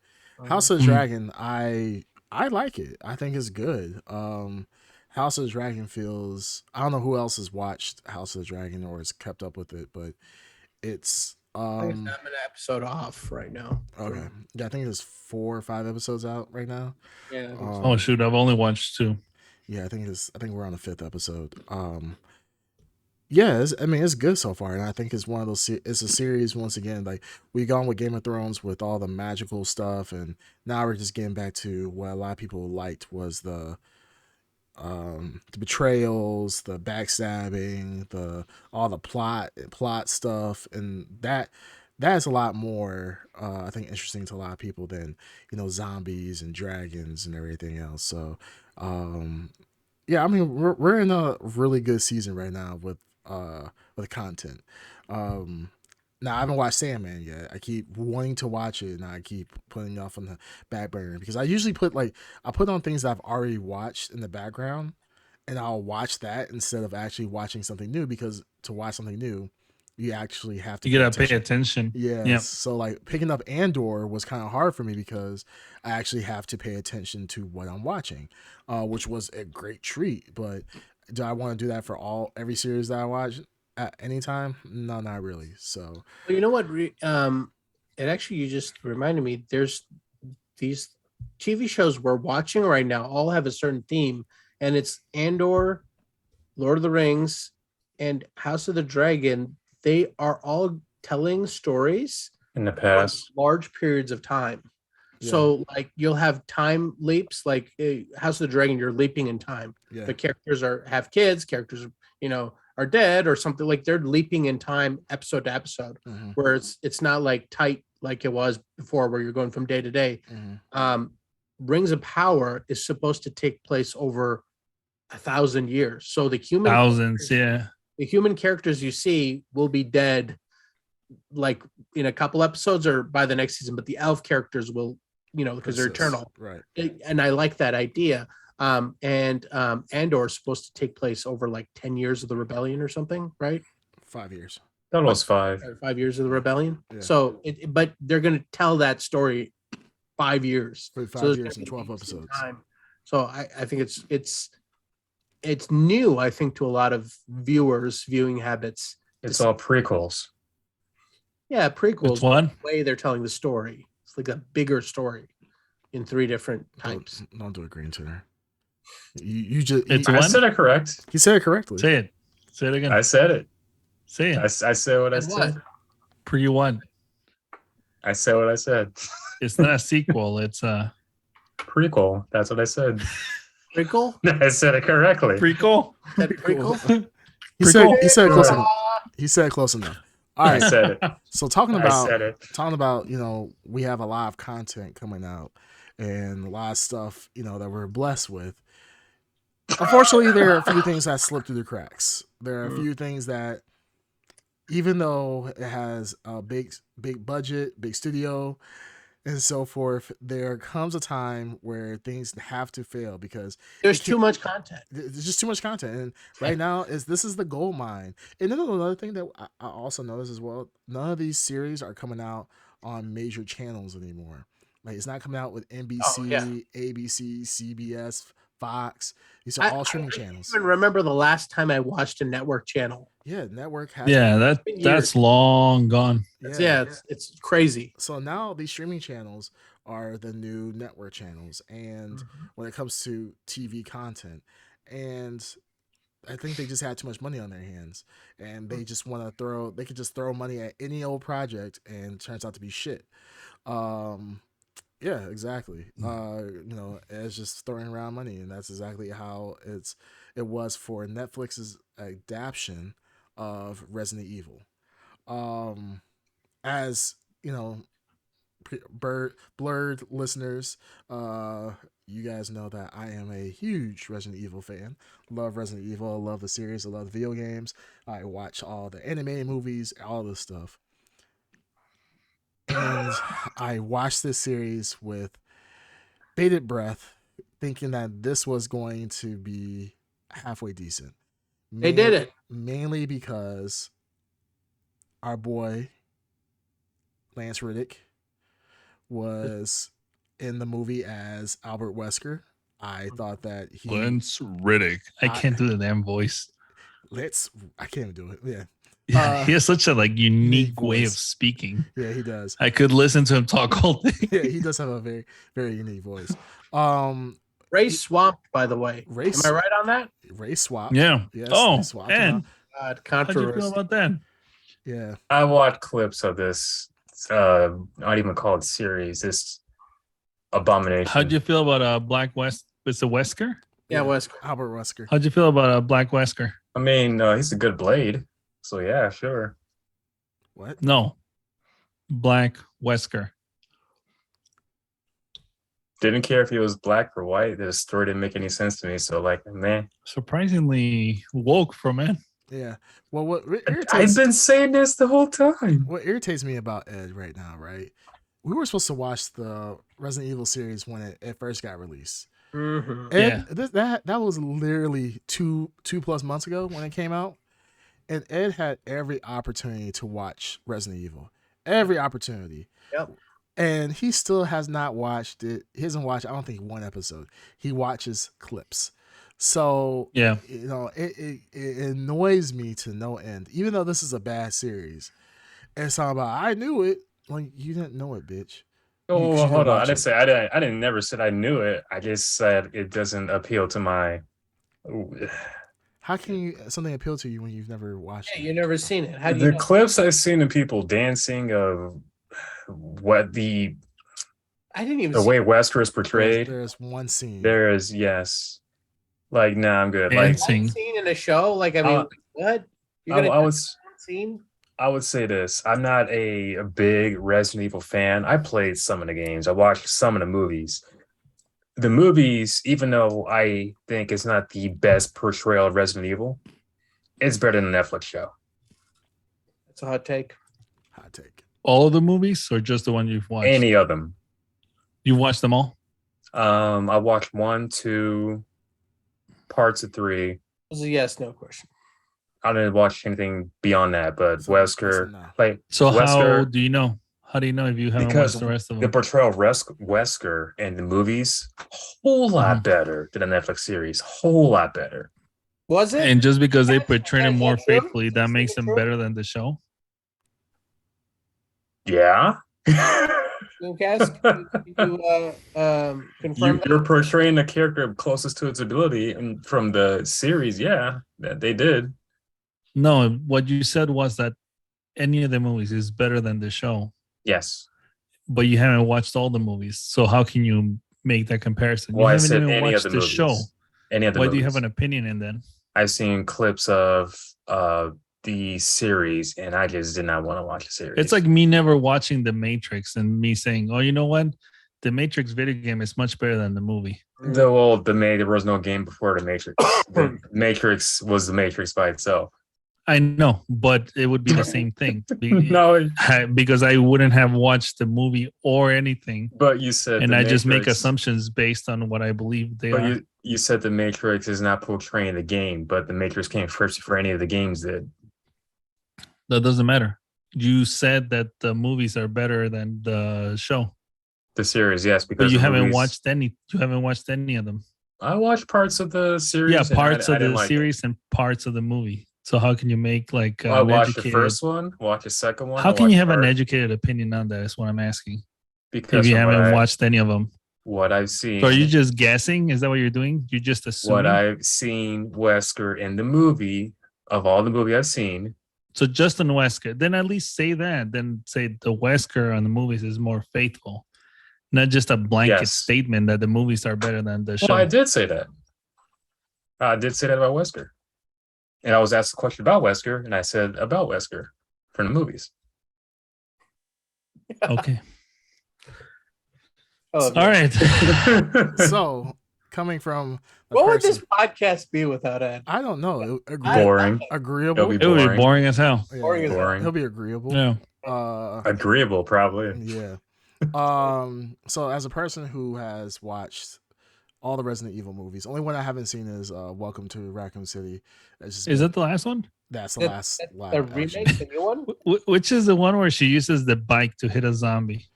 House of the Mhm. Dragon. I like it. I think it's good. House of the Dragon feels. I don't know who else has watched House of the Dragon or has kept up with it, but it's I think I'm an episode off right now. okay. Yeah, I think there's 4 or 5 episodes out right now. Yeah. I think so. Oh shoot, I've only watched 2. Yeah, I think we're on the 5th episode. Yeah, I mean it's good so far, and I think it's one of those. It's a series once again. Like we gone with Game of Thrones with all the magical stuff, and now we're just getting back to what a lot of people liked was the betrayals, the backstabbing, all the plot stuff, and that is a lot more, I think, interesting to a lot of people than zombies and dragons and everything else. So, yeah, I mean, we're in a really good season right now with content. Um, Now I haven't watched Sandman yet. I keep wanting to watch it, and I keep putting it off on the back burner because I usually I put on things that I've already watched in the background, and I'll watch that instead of actually watching something new. Because to watch something new, you actually have to You pay gotta pay attention. attention. Yes. Yep. So like picking up Andor was kind of hard for me because I actually have to pay attention to what I'm watching, which was a great treat. But do I want to do that for every series that I watch at any time? No, not really. So Well, you know what? It actually, you just reminded me. There's these TV shows we're watching right now. All have a certain theme, and it's Andor, Lord of the Rings, and House of the Dragon. They are all telling stories in the for past. large periods of time. Yeah. So, like, you'll have time leaps, like House of the Dragon. You're leaping in time. yeah, The characters have kids. Characters, are dead or something. Like they're leaping in time, episode to episode, hmm where it's not like tight like it was before, where you're going from day to day. hmm Rings of Power is supposed to take place over 1,000 years. So Thousands. Yeah. the human characters you see will be dead, like in a couple episodes or by the next season. But the elf characters will, because they're Persist. eternal. Right. And I like that idea. And Andor is supposed to take place over like 10 years of the rebellion or something, right? 5 years. That was 5. Or 5 years of the rebellion. Yeah. So, but they're going to tell that story 5 years. For 5 So there's years gonna and be 12 decent episodes. time. So I think it's new, I think, to a lot of viewers' viewing habits. It's all prequels. Yeah, Which prequels. one? The way they're telling the story. It's like a bigger story in 3 different types. Don't do it, Green Tuner. You just It's I one? said it correct. he said it correctly. Say it. Say it again. I said it. Say I it. said what I And what? said. Pre one. I said what I said. It's not a sequel. It's a Prequel. That's what I said. Prequel? I said it correctly. prequel. That prequel? He said it close Prequel. enough. He said it close enough. All I right. said it. So talking I about said it. we have a lot of content coming out and a lot of stuff, that we're blessed with. Unfortunately, there are a few things that slip through the cracks. There are a few things that, even though it has a big budget, big studio, and so forth, there comes a time where things have to fail because There's too much content. there's just too much content. And right now this is the gold mine. And then another thing that I also noticed as well, none of these series are coming out on major channels anymore. Like it's not coming out with NBC, ABC, CBS, Fox. These are all streaming I channels. don't even remember the last time I watched a network channel. Yeah, network has Yeah, been years. that's long gone. Yeah, it's crazy. So now these streaming channels are the new network channels, and when it comes to TV content, and I think they just had too much money on their hands, and they just want to they could just throw money at any old project, and it turns out to be shit. Yeah, exactly. It's just throwing around money, and that's exactly how it was for Netflix's adaptation of Resident Evil. As blurred listeners, you guys know that I am a huge Resident Evil fan. Love Resident Evil. I love the series. I love the video games. I watch all the anime movies, all this stuff. And I watched this series with bated breath, thinking that this was going to be halfway decent. They did it. Mainly because our boy, Lance Riddick, was in the movie as Albert Wesker. I thought that Lance Riddick. I can't do the damn voice. I can't even do it. Yeah. He has such a unique way of voice. speaking. Yeah, he does. I could listen to him talk all day. Yeah, he does have a very, very unique voice. Ray swamped, by the way. Am I right on that? Ray swap. Yeah. Yes, Oh, they swapped him and out. God, how'd you feel controversy. about that? Yeah. I watched clips of this. Not even called series. This abomination. How'd you feel about Black West? Is it Wesker? Yeah, Wes. Albert Wesker. How'd you feel about Black Wesker? I mean, he's a good blade. So yeah, sure. What? No, Black Wesker. Didn't care if he was black or white. The story didn't make any sense to me. So, like, man, Surprisingly woke for men. Yeah. Well, what I've irritates been saying this the whole time. what irritates me about Ed right now, right? We were supposed to watch the Resident Evil series when it first got released. Mhm. Ed, that was literally two plus months ago when it came out, and Ed had every opportunity to watch Resident Evil, every opportunity. Yep. And he still has not watched it. He hasn't watched, I don't think, one episode. He watches clips. So, Yeah. you know, it annoys me to no end, even though this is a bad series. And it's all about, I knew it. Like, you didn't know it, bitch. Oh, You hold on. I watch didn't it. say I didn't never said I knew it. I just said it doesn't appeal to my. How can something appeal to you when you've never watched Yeah, it? you've never seen it. How do you The know? clips I've seen of people dancing of what I didn't even the see way Wesker is portrayed. There's one scene. There is, yes. Like, nah, I'm good. Like, Dancing. one scene in a show. Like, I mean, what? You're I, gonna I was one scene? I would say this. I'm not a big Resident Evil fan. I played some of the games. I watched some of the movies. The movies, even though I think it's not the best portrayal of Resident Evil, it's better than the Netflix show. That's a hot take. Hot take. All of the movies or just the one you've watched? Any of them. You watched them all? I watched 1, 2, parts of 3. It was a yes, no question. I didn't watch anything beyond that, but So that's Wesker, a no. like So how Wesker, do you know? How do you know if you haven't because watched the rest of the them? portrayal of Wesker in the movies, whole lot Mhm. better than the Netflix series. Whole lot better. Was it? And just because they Yes, portrayed him is more that true? faithfully, Is that that makes him true? better than the show? Yeah. Dreamcast, can you confirm that? You're portraying the character closest to its ability, and from the series, yeah, that they did. No, what you said was that any of the movies is better than the show, Yes. but you haven't watched all the movies. So how can you make that comparison? Well, You I haven't said even any of watched the the movies. show. Any of the Why movies. do you have an opinion in then? I've seen clips of the series, and I just did not want to watch the series. It's like me never watching The Matrix and me saying, "Oh, you know what? The Matrix video game is much better than the movie." there was no game before the Matrix. The Matrix was the Matrix by itself. I know, but it would be the same thing. No, Because I wouldn't have watched the movie or anything, but you said and the I just make Matrix- assumptions based on what I believe they But are. you said the Matrix is not portraying the game, but the Matrix came first for any of the games that. That doesn't matter. You said that the movies are better than the show, The series, yes, because but you the haven't movies- watched any. You haven't watched any of them. I watched parts of the series. Yeah, and parts I of didn't the like it. series and parts of the movie. So how can you make like I an watched the educated? first one, watch the second one. How I can you watched have an part- educated opinion on that? Is what I'm asking. Because If you of haven't watched any of them, what I've seen. so are you just guessing? Is that what you're doing? You're just assuming. what I've seen Wesker in the movie of all the movie I've seen. So Justin Wesker, then at least say that. Then say the Wesker on the movies is more faithful, not just a blanket Yes. statement that the movies are better than the show. Well, I did say that. I did say that about Wesker. And I was asked a question about Wesker, and I said about Wesker from the movies. Okay. Oh, All right. So, coming from a what would person, this podcast be without Ed? I don't know. Boring. Agreeable. It'll It would be Boring. boring as hell. Yeah, Boring as hell. Boring. He'll be agreeable. Yeah. Agreeable, probably. Yeah. So as a person who has watched all the Resident Evil movies, only one I haven't seen is Welcome to Raccoon City. Is that the last one? That's the That- last The live action. remake, the new one? Which is the one where she uses the bike to hit a zombie?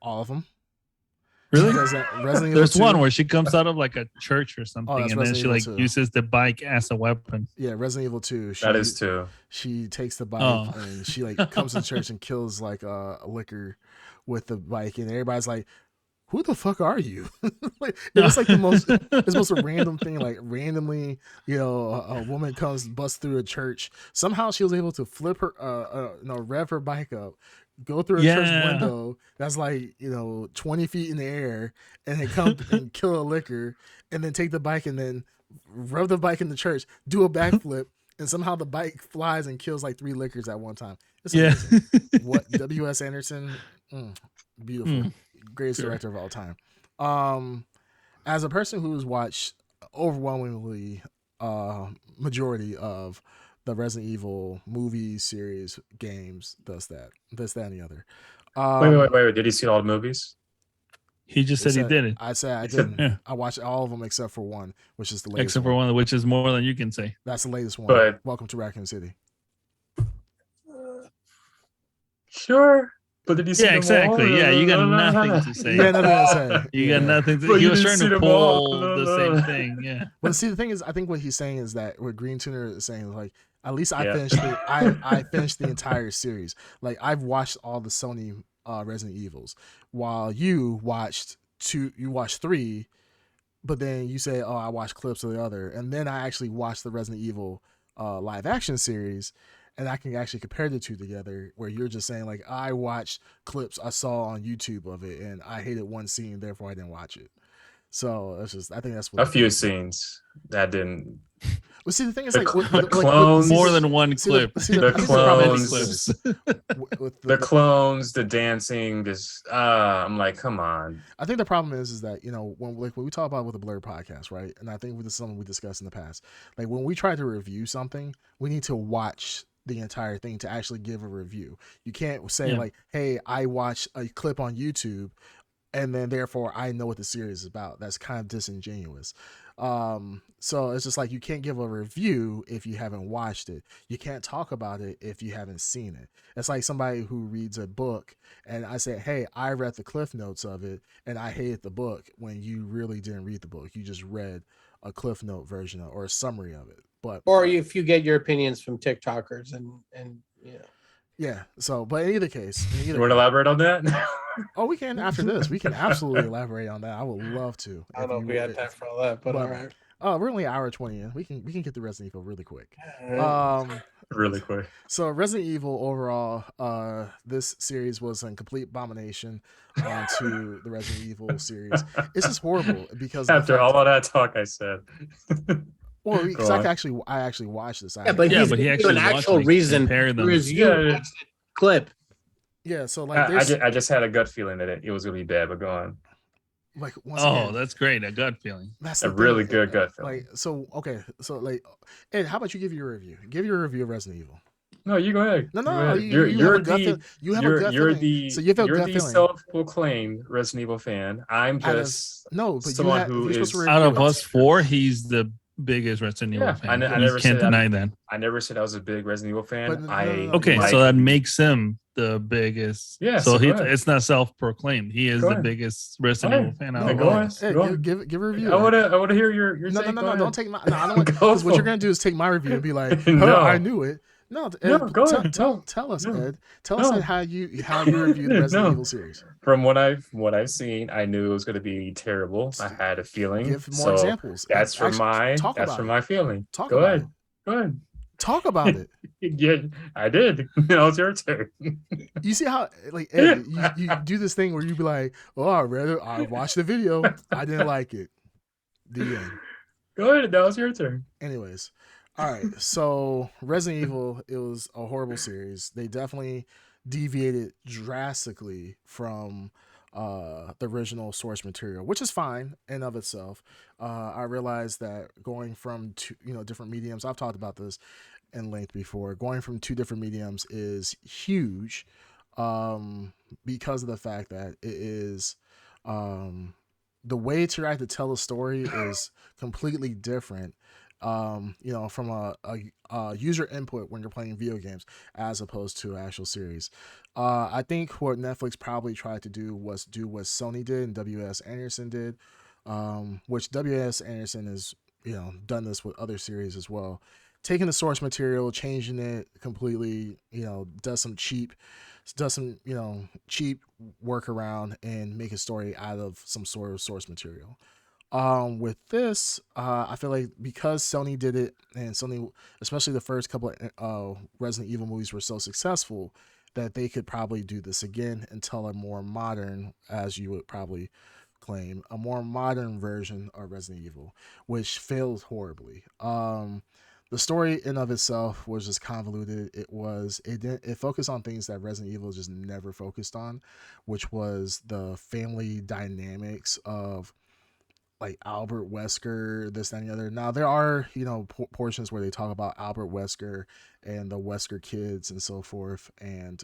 All of them. Really? Resident Evil There's 2, one where she comes out of like a church or something, that's and then Resident she Evil like 2. uses the bike as a weapon. Yeah, Resident Evil 2. That is too. She takes the bike Oh. and she like comes to church and kills like a liquor with the bike, and everybody's like, "Who the fuck are you?" Like, it was like the most it's the most random thing. Like randomly, a woman comes busts through a church. Somehow she was able to flip her, rev her bike up, go through a church Yeah. window that's like 20 feet in the air, and then come and kill a liquor, and then take the bike and then rev the bike in the church, do a backflip, and somehow the bike flies and kills like 3 lickers at one time. It's Yeah. amazing. What W.S. Anderson, beautiful, Mm, greatest sure. director of all time. As a person who's watched overwhelmingly majority of the Resident Evil movies, series, games, this, that, and the other. Wait. Did you see all the movies? He just said he did it. I said I He said- didn't. Yeah. I watched all of them except for one, which is the latest Except for one, which is more than you can say. That's the latest one. But- Welcome to Raccoon City. Sure. But did you see Yeah, them exactly. all? Yeah, you got nothing to say. You got nothing to say. You Yeah. got nothing to But He you was didn't trying see to them all. pull the same thing. Yeah. But see, the thing is, I think what he's saying is that what Green Tuner is saying is like, at least I Yeah. finished I finished the entire series. Like I've watched all the Sony Resident Evils, while you watched 3, but then you say, oh, I watched clips of the other, and then I actually watched the Resident Evil live action series, and I can actually compare the two together, where you're just saying like, I watched clips I saw on YouTube of it, and I hated one scene, therefore I didn't watch it. So it's just, I think that's what A few scenes that didn't. Well, see, the thing is, The like, cl- the clones- More than one see, clip. I think The the problem clones- is with The clones, the dancing, this. I'm like, come on. I think the problem is that, you know, when we talk about with the Blur podcast, right? And I think this is something we discussed in the past. Like when we try to review something, we need to watch the entire thing to actually give a review. You can't say like, hey, I watched a clip on YouTube and then therefore I know what the series is about. That's kind of disingenuous. So it's just like, you can't give a review if you haven't watched it. You can't talk about it if you haven't seen it. It's like somebody who reads a book and I say, hey, I read the cliff notes of it and I hated the book, when you really didn't read the book. You just read a cliff note version or a summary of it. But Or if you get your opinions from TikTokers and you know. yeah. So, but in either case, You want to elaborate on that? oh, we can after this. We can absolutely elaborate on that. I would love to. I don't know if we had time for all that, but all right. Oh, we're only an hour 20 in. We can get the Resident Evil really quick. Really quick. So Resident Evil overall, this series was a complete abomination to the Resident Evil series. It's just horrible because After all of that talk, I said. well, because Go I on. actually watched this. Yeah, but Yeah, he's but he giving you actually an watched actual it. He reason, compared them. whereas you Yeah. watched the clip. yeah. So like, there's I just had a gut feeling that it was gonna be bad, but go on. like once Oh, again, that's great. A gut feeling. that's A the really thing. good gut feeling. Like so, okay. So like, Ed, how about you give your review? Give your review of Resident Evil. No, you go ahead. No, You go no, ahead. you have a gut feeling. You have a gut you're feeling. the So you have a you're gut the feeling. self-proclaimed Resident Evil fan. I'm Out of- just No, but you someone have, who you're supposed to is- review Out of it. us four, he's the biggest Resident Evil Yeah, fan. I You never can't said I- deny that. I never said I was a big Resident Evil fan. But no, I no, no, Okay, like- so that makes him the biggest. Yeah, So so go ahead. it's not self-proclaimed. He is Go the ahead. biggest Resident Go Evil ahead. fan No, out Yeah, of go all ahead. of us. Ed, Go on. give a review. I want to hear your No, take. no, Go don't ahead. take my. No, I don't want. Go Because what for you're gonna do is take my review and be like, "Huh, No. I knew it." No, Ed, No, go tell, ahead. tell us, No. Ed. Tell us No. how you review the Resident No. Evil series. From what I've seen, I knew it was going to be terrible. I had a feeling. Give more so examples. That's from Actually, talk that's about from it. my feeling. Talk Go about ahead. it. Go ahead. Talk about it. Yeah, I did. Now it's your turn. You see how like Ed, you do this thing where you be like, "Oh, I watched the video. I didn't like it." The end. Go ahead. Now it's your turn. Anyways, all right. So Resident Evil, it was a horrible series. They definitely deviated drastically from the original source material, which is fine in of itself. I realized that going from two, different mediums. I've talked about this in length before. Going from two different mediums is huge, because of the fact that it is. The way to try to tell a story is completely different, from a user input when you're playing video games as opposed to an actual series. I think what Netflix probably tried to do was do what Sony did and W.S. Anderson did, which W.S. Anderson has, done this with other series as well. Taking the source material, changing it completely, does some cheap workaround and make a story out of some sort of source material. With this, I feel like because Sony did it, and Sony, especially the first couple of Resident Evil movies, were so successful that they could probably do this again and tell a more modern, as you would probably claim, a more modern version of Resident Evil, which failed horribly. the story in of itself was just convoluted. It focused on things that Resident Evil just never focused on, which was the family dynamics of like Albert Wesker, this, that, and the other. Now there are, portions where they talk about Albert Wesker and the Wesker kids and so forth, and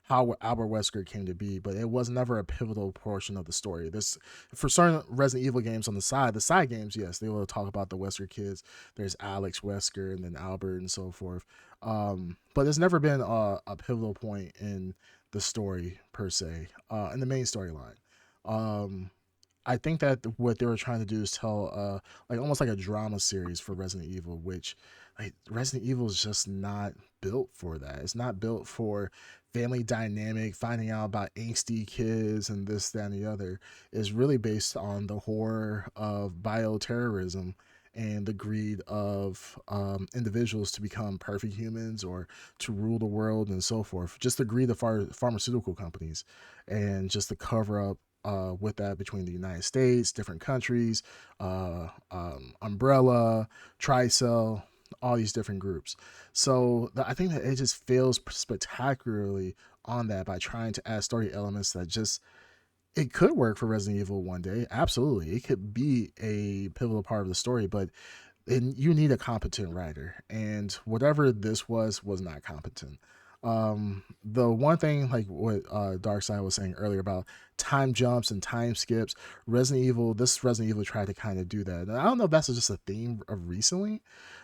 how Albert Wesker came to be, but it was never a pivotal portion of the story. This, for certain Resident Evil games on the side games, yes, they will talk about the Wesker kids. There's Alex Wesker and then Albert and so forth. But there's never been a pivotal point in the story per se, in the main storyline. Um, I think that what they were trying to do is tell like almost like a drama series for Resident Evil, which like Resident Evil is just not built for that. It's not built for family dynamic, finding out about angsty kids and this, that, and the other. Is really based on the horror of bioterrorism and the greed of individuals to become perfect humans or to rule the world and so forth. Just the greed of pharmaceutical companies and just the cover up with that between the United States, different countries, Umbrella, Tricell, all these different groups. So I think that it just fails spectacularly on that by trying to add story elements that just it could work for Resident Evil one day. Absolutely, it could be a pivotal part of the story, but you need a competent writer, and whatever this was not competent. The one thing like what Darkseid was saying earlier about time jumps and time skips, this Resident Evil tried to kind of do that. And I don't know if that's just a theme of recently,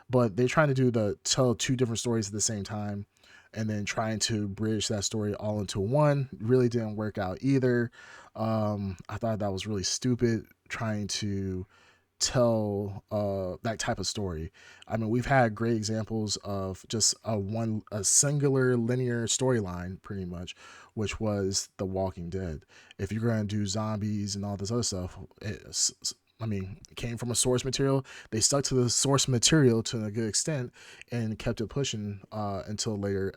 but they're trying to tell two different stories at the same time, and then trying to bridge that story all into one really didn't work out either. I thought that was really stupid trying to tell that type of story. I mean, we've had great examples of just a singular linear storyline, pretty much, which was The Walking Dead. If you're going to do zombies and all this other stuff, it came from a source material. They stuck to the source material to a good extent and kept it pushing until later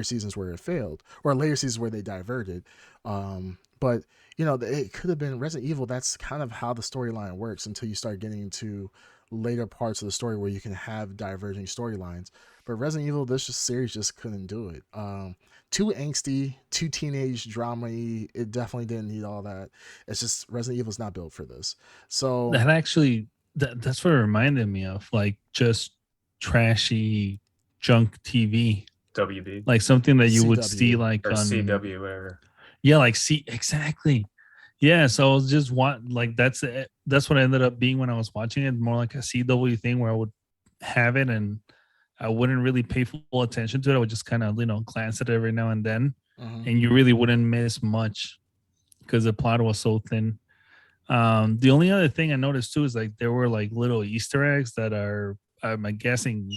seasons where it failed, or later seasons where they diverted. But it could have been Resident Evil. That's kind of how the storyline works until you start getting into later parts of the story where you can have diverging storylines. But Resident Evil, this series just couldn't do it. Too angsty, too teenage drama-y. It definitely didn't need all that. It's just Resident Evil's not built for this. So That actually, that's what it reminded me of, like just trashy junk TV, WB like something that you would CW. see like or on CW, whatever. Yeah, like see exactly. Yeah, so I was just like that's it. That's what I ended up being when I was watching it, more like a CW thing where I would have it and I wouldn't really pay full attention to it. I would just kind of glance at it every now and then, and you really wouldn't miss much because the plot was so thin. The only other thing I noticed too is like there were like little Easter eggs that are I'm guessing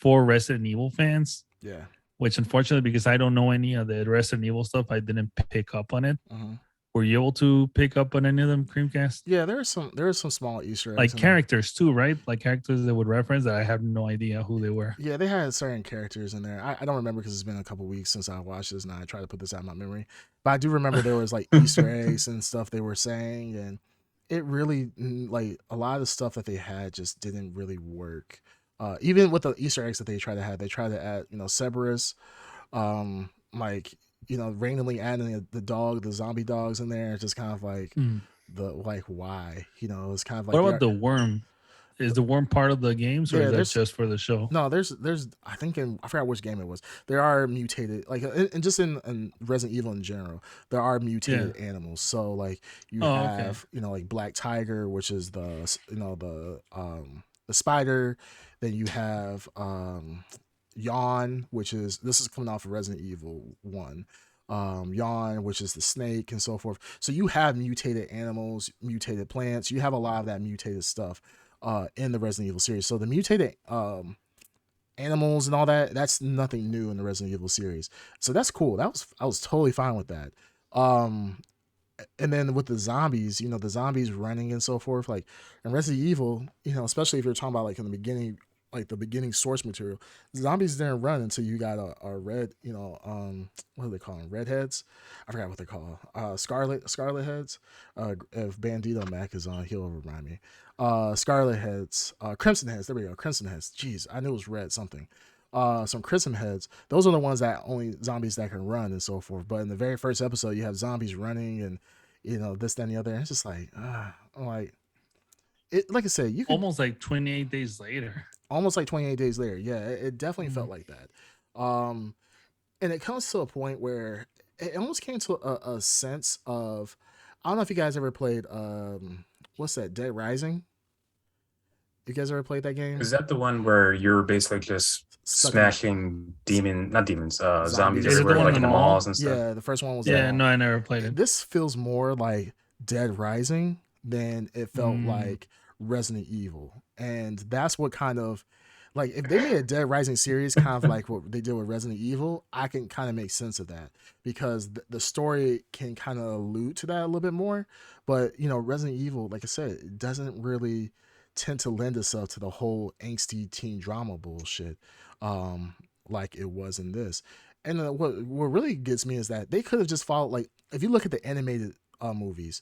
for Resident Evil fans, yeah. which unfortunately because I don't know any of the Resident Evil stuff, I didn't pick up on it. Were you able to pick up on any of them, Creamcast? Yeah, there are some small Easter eggs. Like characters too, right? Like characters that would reference that I have no idea who they were. Yeah, they had certain characters in there. I don't remember because it's been a couple weeks since I watched this, and I try to put this out of my memory. But I do remember there was like Easter eggs and stuff they were saying, and it really like a lot of the stuff that they had just didn't really work. Even with the Easter eggs that they tried to have, they tried to add Cerberus, like randomly adding the zombie dogs in there. It's just kind of like why it's kind of like what about the worm? Is the worm part of the games, or is that just for the show? No, there's I think I forgot which game it was. There are mutated, like, and just in Resident Evil in general, there are mutated animals. So like you have like Black Tiger, which is the spider. Then you have Yawn, which is coming off of Resident Evil 1. Yawn, which is the snake and so forth. So you have mutated animals, mutated plants. You have a lot of that mutated stuff in the Resident Evil series. So the mutated animals and all that's nothing new in the Resident Evil series. So that's cool. I was totally fine with that. And then with the zombies, the zombies running and so forth, like in Resident Evil, especially if you're talking about like in the beginning like the beginning source material, zombies didn't run until you got a red, what do they call them? Redheads? I forgot what they're called. Scarlet heads. If Bandito Mac is on, he'll remind me. Scarlet heads, crimson heads. There we go, crimson heads. Jeez, I knew it was red something. Some crimson heads. Those are the ones that only zombies that can run and so forth. But in the very first episode, you have zombies running and this, that, and the other. And it's just like, I'm like it. Like I said, you could Almost like 28 days later. almost like 28 days later. Yeah, it definitely felt Mhm. like that. And it comes to a point where it almost came to a sense of, I don't know if you guys ever played what's that, Dead Rising? You guys ever played that game? Is that the one where you're basically just Stuck in smashing not demons, zombies Zombies. Is it the everywhere, one like in in the the mall? malls and stuff? Yeah, the first one was Yeah, that. no, I never played it. This feels more like Dead Rising than it felt Mm. like Resident Evil. And that's what kind of, like, if they made a Dead Rising series kind of like what they did with Resident Evil, I can kind of make sense of that because the story can kind of allude to that a little bit more. But, Resident Evil, like I said, it doesn't really tend to lend itself to the whole angsty teen drama bullshit like it was in this. And what really gets me is that they could have just followed, like, if you look at the animated movies,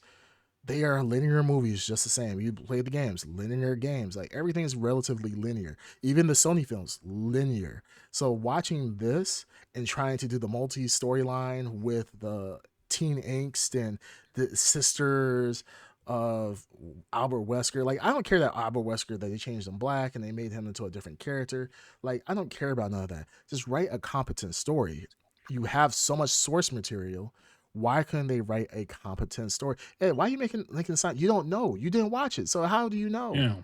they are linear movies just the same. You play the games, linear games. Like everything is relatively linear. Even the Sony films, linear. So watching this and trying to do the multi storyline with the teen angst and the sisters of Albert Wesker. Like I don't care that Albert Wesker, that they changed him black and they made him into a different character. Like I don't care about none of that. Just write a competent story. You have so much source material. Why couldn't they write a competent story? Hey, why are you making sound? You don't know. You didn't watch it, so how do you know? Yeah.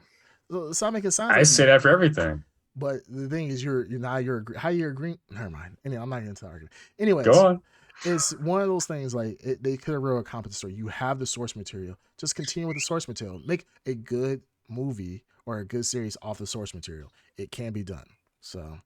So stop making sounds I like say you. that for everything. But the thing is, how you're agreeing. Never mind. Anyway, I'm not going to argue. Go Anyways, on. it's one of those things like they could have wrote a competent story. You have the source material. Just continue with the source material. Make a good movie or a good series off the source material. It can be done. So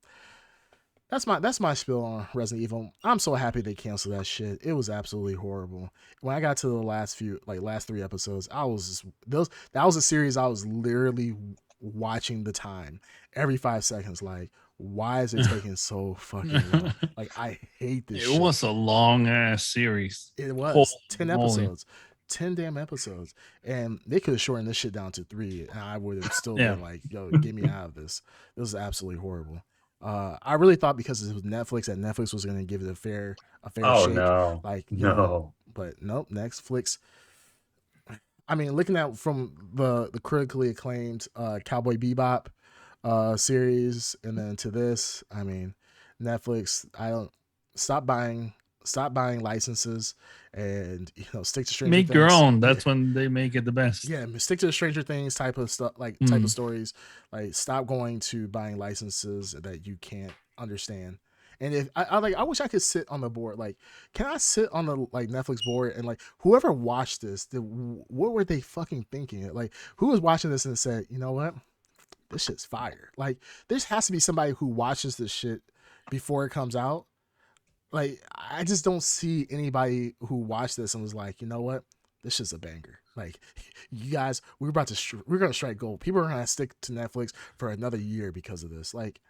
that's my spiel on Resident Evil. I'm so happy they canceled that shit. It was absolutely horrible. When I got to the last 3 episodes, I was just that was a series I was literally watching the time every 5 seconds. Like, why is it taking so fucking long? Like, I hate this It shit. was a long ass series. It was Holy 10 moly. episodes. 10 damn episodes. And they could have shortened this shit down to 3, and I would have still Yeah. been like, yo, get me out of this. It was absolutely horrible. I really thought because it was Netflix that Netflix was going to give it a fair Oh shake. no. Like, No. but nope, Netflix. I mean, looking at from the critically acclaimed Cowboy Bebop series, and then to this, I mean, Netflix. I don't stop buying licenses, and stick to Stranger Make Things. your own. That's when they make it the best. Yeah, stick to the Stranger Things type of stuff, like type of stories. Like, stop going to buying licenses that you can't understand. And if I wish I could sit on the board. Like, can I sit on the Netflix board and whoever watched this, what were they fucking thinking? Like, who was watching this and said, you know what, this shit's fire. Like, there has to be somebody who watches this shit before it comes out. Like, I just don't see anybody who watched this and was like, you know what, this shit's a banger. Like, you guys, we're gonna strike gold. People are gonna stick to Netflix for another year because of this. Like,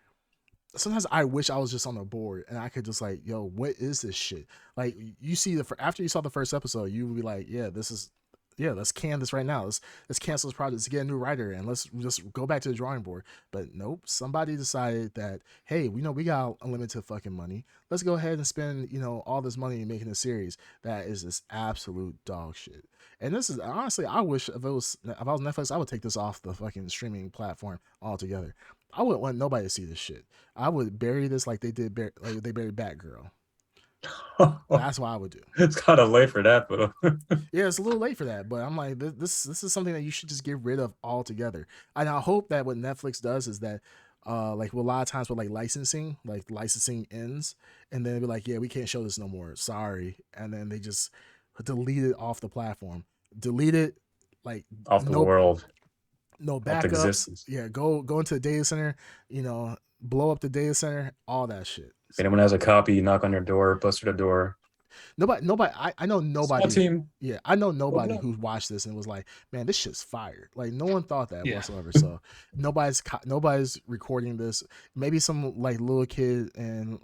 sometimes I wish I was just on the board and I could just yo, what is this shit? Like, you see after you saw the first episode, you would be like, yeah, let's can this right now. Let's cancel this project. Let's get a new writer and let's just go back to the drawing board. But nope, somebody decided that, hey, we got unlimited fucking money. Let's go ahead and spend all this money making a series that is this absolute dog shit. And this is honestly, I wish if I was Netflix, I would take this off the fucking streaming platform altogether. I wouldn't want nobody to see this shit. I would bury this like they did, like they buried Batgirl. That's what I would do. It's kind of late for that, but Yeah, it's a little late for that, but I'm like, this is something that you should just get rid of altogether. And I hope that what Netflix does is that, like, a lot of times with licensing ends, and then they'll be like, yeah, we can't show this no more. Sorry, and then they just delete it off the platform, delete it, like, off the no world, no off the backups. existence. Yeah, go into the data center, blow up the data center, all that shit. If anyone has a copy, knock on your door, bust through the door. Nobody. I know Small nobody. team. Yeah, I know nobody up. who watched this and was like, "Man, this shit's fire." Like, no one thought that Yeah. whatsoever. So nobody's recording this. Maybe some like little kid in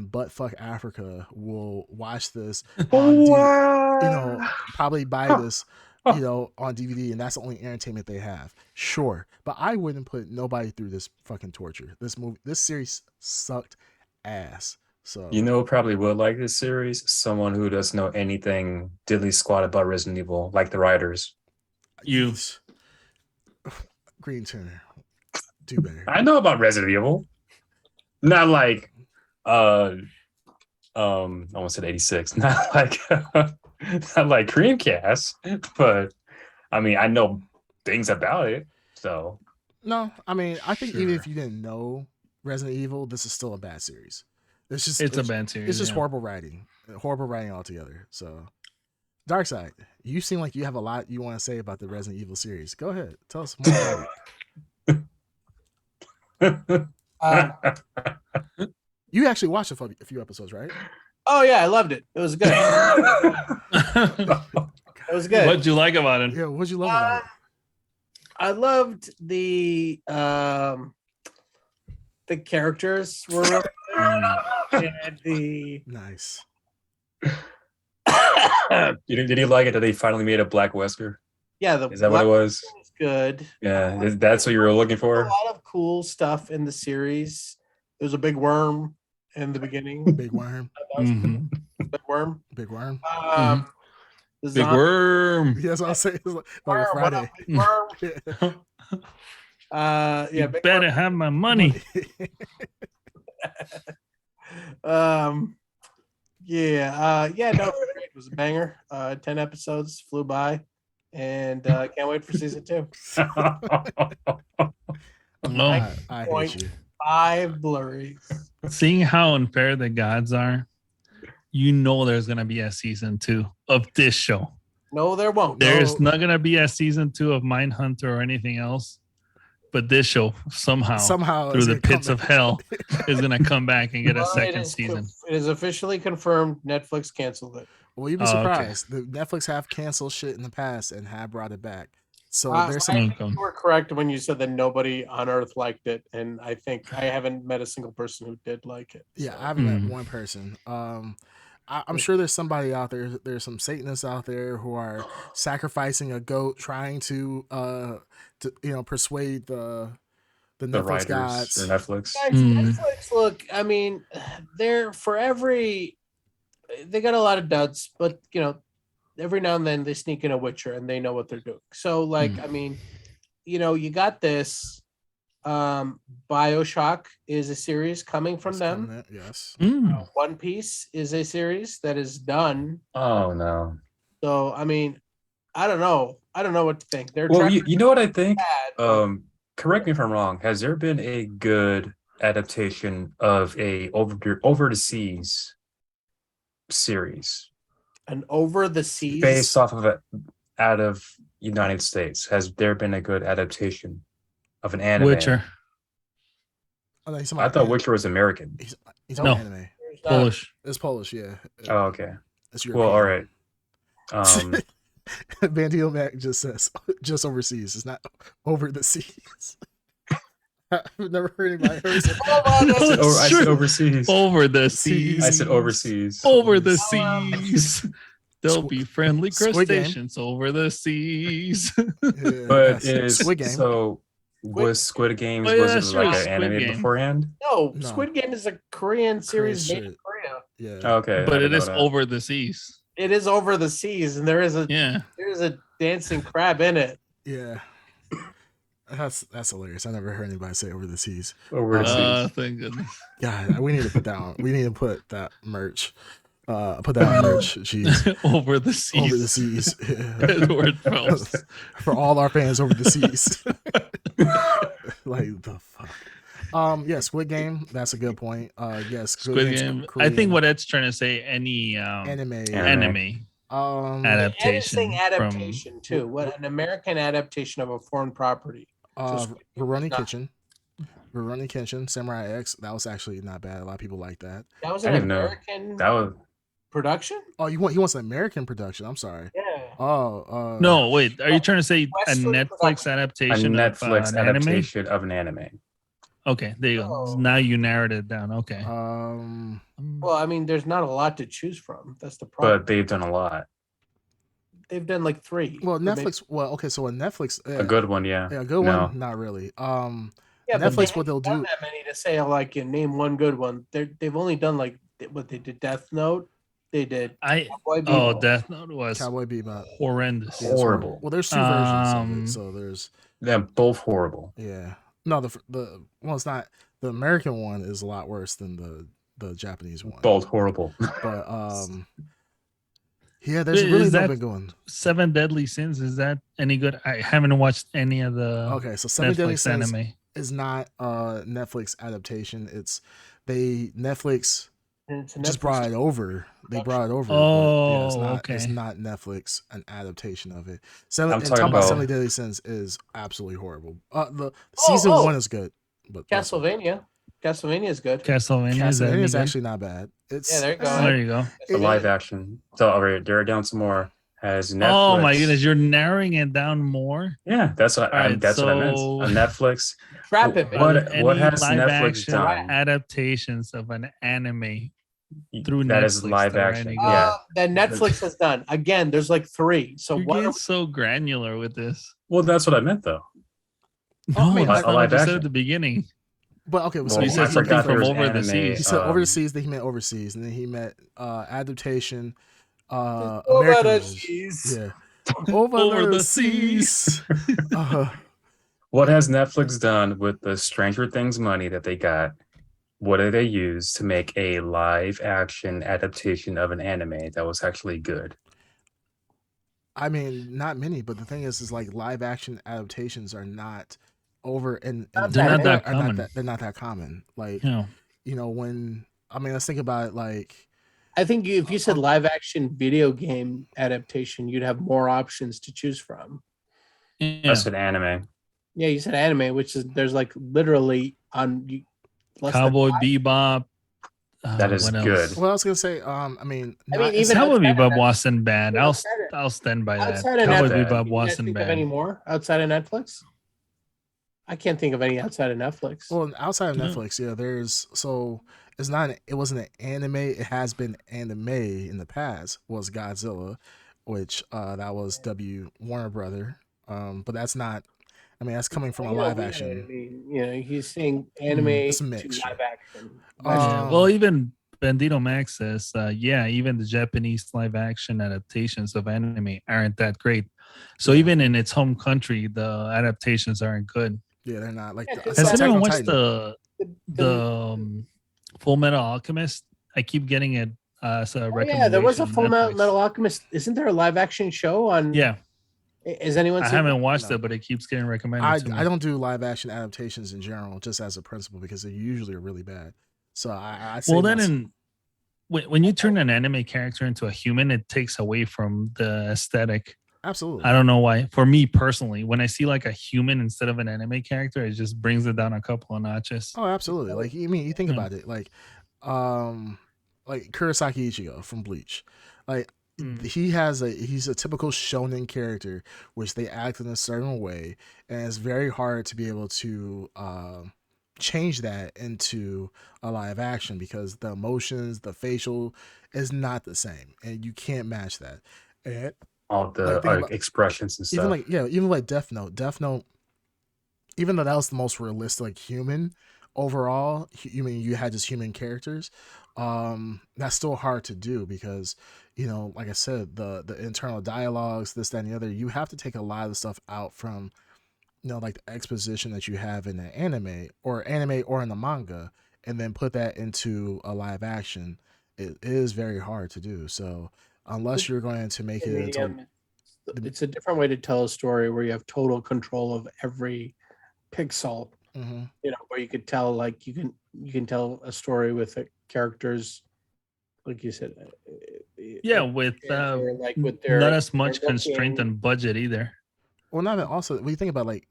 buttfuck Africa will watch this on probably buy this on DVD, and that's the only entertainment they have. Sure, but I wouldn't put nobody through this fucking torture. This series sucked ass. So You know, probably would like this series. Someone who doesn't know anything diddly squat about Resident Evil, like the writers. You. Green Turner, do better. I know about Resident Evil. Not like I almost said 86. Not like not like Creamcast, but I mean I know things about it. So No, I mean I think even Sure. if you didn't know Resident Evil, this is still a bad series. It's a bad series. It's just yeah. horrible writing altogether. So, Darkside, you seem like you have a lot you want to say about the Resident Evil series. Go ahead, tell us more about it. You actually watched a few episodes, right? Oh yeah, I loved it. It was good. It was good. What'd you like about it? Yeah, what'd you love about it? I loved the characters were real good, and the Nice. Did you like it that they finally made a Black Wesker? yeah, the Is that what it was? was good. Yeah, that's what you were looking A for. lot of cool stuff in the series. There's a big worm in the beginning. Big worm. That was Mhm. cool. Big worm. Big worm. The Big zombie worm. Yes, I'll say it's like worm, a what up, Friday. big worm? Yeah, You big better worm. have my money. Yeah, no, it was great. It was a banger. 10 episodes flew by, and can't wait for season 2. No. I hate you. 5 blurries. Seeing how unfair the gods are, you know there's gonna be a season 2 of this show. No, there won't. There's No. not gonna be a season 2 of Mindhunter or anything else, but this show somehow through it's the gonna come pits of back. hell is gonna come back and get a Well, second season. It is officially confirmed. Netflix canceled it. Well, you'd be Oh, okay. surprised. The Netflix have canceled shit in the past and have brought it back. So there's I some. think you were correct when you said that nobody on Earth liked it, and I think I haven't met a single person who did like it. Yeah, so. I haven't met one person. I'm sure there's somebody out there. There's some Satanists out there who are sacrificing a goat, trying to persuade the The Netflix writers gods. or Netflix. Guys, Mm. Netflix, look, I mean, they're they got a lot of duds, but every now and then they sneak in a Witcher and they know what they're doing. So, like, I mean, you got this. BioShock is a series coming from It's them. coming in, yes. Mm. One Piece is a series that is done. Oh no. So, I mean, I don't know. I don't know what to think. They're Well, trying you know what I think? bad, but Correct me if I'm wrong. Has there been a good adaptation of a over the seas series an over the seas. based off of it out of United States? Has there been a good adaptation of an anime? Witcher. Oh, no, he's talking I about thought anime. Witcher was American. He's No. talking anime. There's not- Polish. It's Polish, yeah. Oh, okay. It's Well, all right. Bandito Mac just says just overseas. It's not over the seas. I've never heard anybody heard it. I said overseas. Over the Seas. seas. I said overseas. Over the seas. There'll be friendly Squid Game. crustaceans over the seas. Yeah, But yes. is Squid Game. so was Squid Games Oh, yeah, was that's it true, like an Squid anime Game. beforehand? No, No. Squid Game is a Korean series made in shit. Korea. Yeah. Okay. I But it didn't know is that. over the seas. It is over the seas, and there is Yeah. a dancing crab in it. Yeah. That's hilarious. I never heard anybody say over the seas. Over the seas. Thank goodness. God, we need to put that on. We need to put that merch. Put that on merch. Jeez. Over the seas. Over the seas. Edward Phelps. For all our fans over the seas. Like the fuck. Yeah, Squid Game. That's a good point. Yes, Squid Game's Game. I Korean think what Ed's trying to say, any anime. anime adaptation. Anything adaptation too. What an American adaptation of a foreign property. Rurouni Not- Kitchen. Rurouni Kitchen, Samurai X. That was actually not bad. A lot of people like that. That was I an didn't know. American That was production. Oh, he wants an American production. I'm sorry. Yeah. Oh, No, wait. Are you trying to say a Western Netflix production. A adaptation of Netflix an anime? adaptation of an anime. Okay, there you go. Oh. Now you narrowed it down. Okay. Well, I mean, there's not a lot to choose from. That's the problem. But they've done a lot. They've done like 3. well, or maybe- Netflix. Well, okay, so a Netflix, A good one, yeah. yeah, a good No. one, not really. Yeah, but Netflix, they what they'll haven't done do. that many to say like you name one good one. They've only done like what they did. Death Note. They did. Cowboy Bebop. Death Note was Cowboy Bebop. horrendous. Yeah, it's Horrible. Well, there's 2 versions of Um, it, so there's They're both horrible. yeah. No, well, it's not. The American one is a lot worse than the Japanese one. Both horrible. But yeah, there's Is really no that- big one. Seven Deadly Sins, is that any good? I haven't watched any of the Okay, so Seven Deadly Netflix Sins anime. is not a Netflix adaptation. Netflix And it's a just Netflix brought it over. They brought it over. Oh, but yeah, it's not. okay. It's not Netflix an adaptation of it. I'm And talking talking about about- Seven Deadly Sins is absolutely horrible. The season oh. 1 is good, but Castlevania. Castlevania is good. Castlevania, is that Castlevania any is good? actually not bad. It's Yeah, there you go. Oh, there you go. The live action. So already they're down some more. Has Netflix. Oh my goodness, you're narrowing it down more. Yeah, that's what All right, that's what I meant. so- On Netflix. Trap it, man. What- Are there what any has live Netflix action done? adaptations of an anime through that Netflix is live that are action. any good? Yeah. That Netflix has done. Again, there's like 3. So You're why getting don't so granular with this. Well, that's what I meant though. No, I mean, that's a not live what you said action. at the beginning. But okay, Well, so you he said I said something forgot from there was over the anime, seas. he said um, overseas, then he meant overseas, and then he meant adaptation. over American the version. seas. Yeah, over the seas. What has Netflix done with the Stranger Things money that they got? What did they use to make a live action adaptation of an anime that was actually good? I mean, not many, but the thing is like live action adaptations are not over and They're not that common. They're not that common. Like Yeah. let's think about it. Like I think if you said live action video game adaptation, you'd have more options to choose from. Yeah. That's an anime. Yeah, you said anime, which is there's like literally on less than Cowboy 5. Bebop. That is what else? good. well, I was gonna say, I mean, even Cowboy outside of Bebop that- wasn't bad. I'll outside of- I'll stand by that. outside of Cowboy Netflix, Bebop you guys wasn't think of any bad. more outside of Netflix? I can't think of any outside of Netflix. well, outside of Yeah. Netflix, yeah, it wasn't an anime. It has been anime in the past. Was Godzilla, which that was Warner Brother. But that's not. I mean, that's coming from a live action. I mean, he's saying anime It's a to mix. live action. Um, Well, even Bandito Max says, even the Japanese live action adaptations of anime aren't that great. So Yeah. even in its home country, the adaptations aren't good. Yeah, they're not like. Yeah, 'cause Has Attack anyone on watched Titan. the Full Metal Alchemist? I keep getting it as a recommendation. yeah, there was a on Full Netflix. Metal Alchemist. Isn't there a live action show on? Yeah, Is anyone? I seen haven't it? watched No. it, but it keeps getting recommended I to me. I don't do live action adaptations in general, just as a principle, because they usually are really bad. So I say Well, then myself- when you turn an anime character into a human, it takes away from the aesthetic. absolutely. I don't know why. For me personally, when I see like a human instead of an anime character, it just brings it down a couple of notches. Oh, absolutely. Like you think Yeah. about it, like Kurosaki Ichigo from Bleach. Like Mm. he's a typical shonen character, which they act in a certain way, and it's very hard to be able to change that into a live action because the emotions, the facial is not the same, and you can't match that. And All the Like, think about- expressions and stuff. even like Death Note, even though that was the most realistic human overall, you had just human characters. That's still hard to do because like I said, the internal dialogues, this, that, and the other, you have to take a lot of the stuff out from like the exposition that you have in the anime or in the manga, and then put that into a live action. It is very hard to do. So unless you're going to make it into It's a different way to tell a story where you have total control of every pixel. Mhm. Where you could tell, like you can tell a story with the characters, like you said. Yeah, with or like with their not as much their constraint looking- and budget either. Well, not even also when you think about like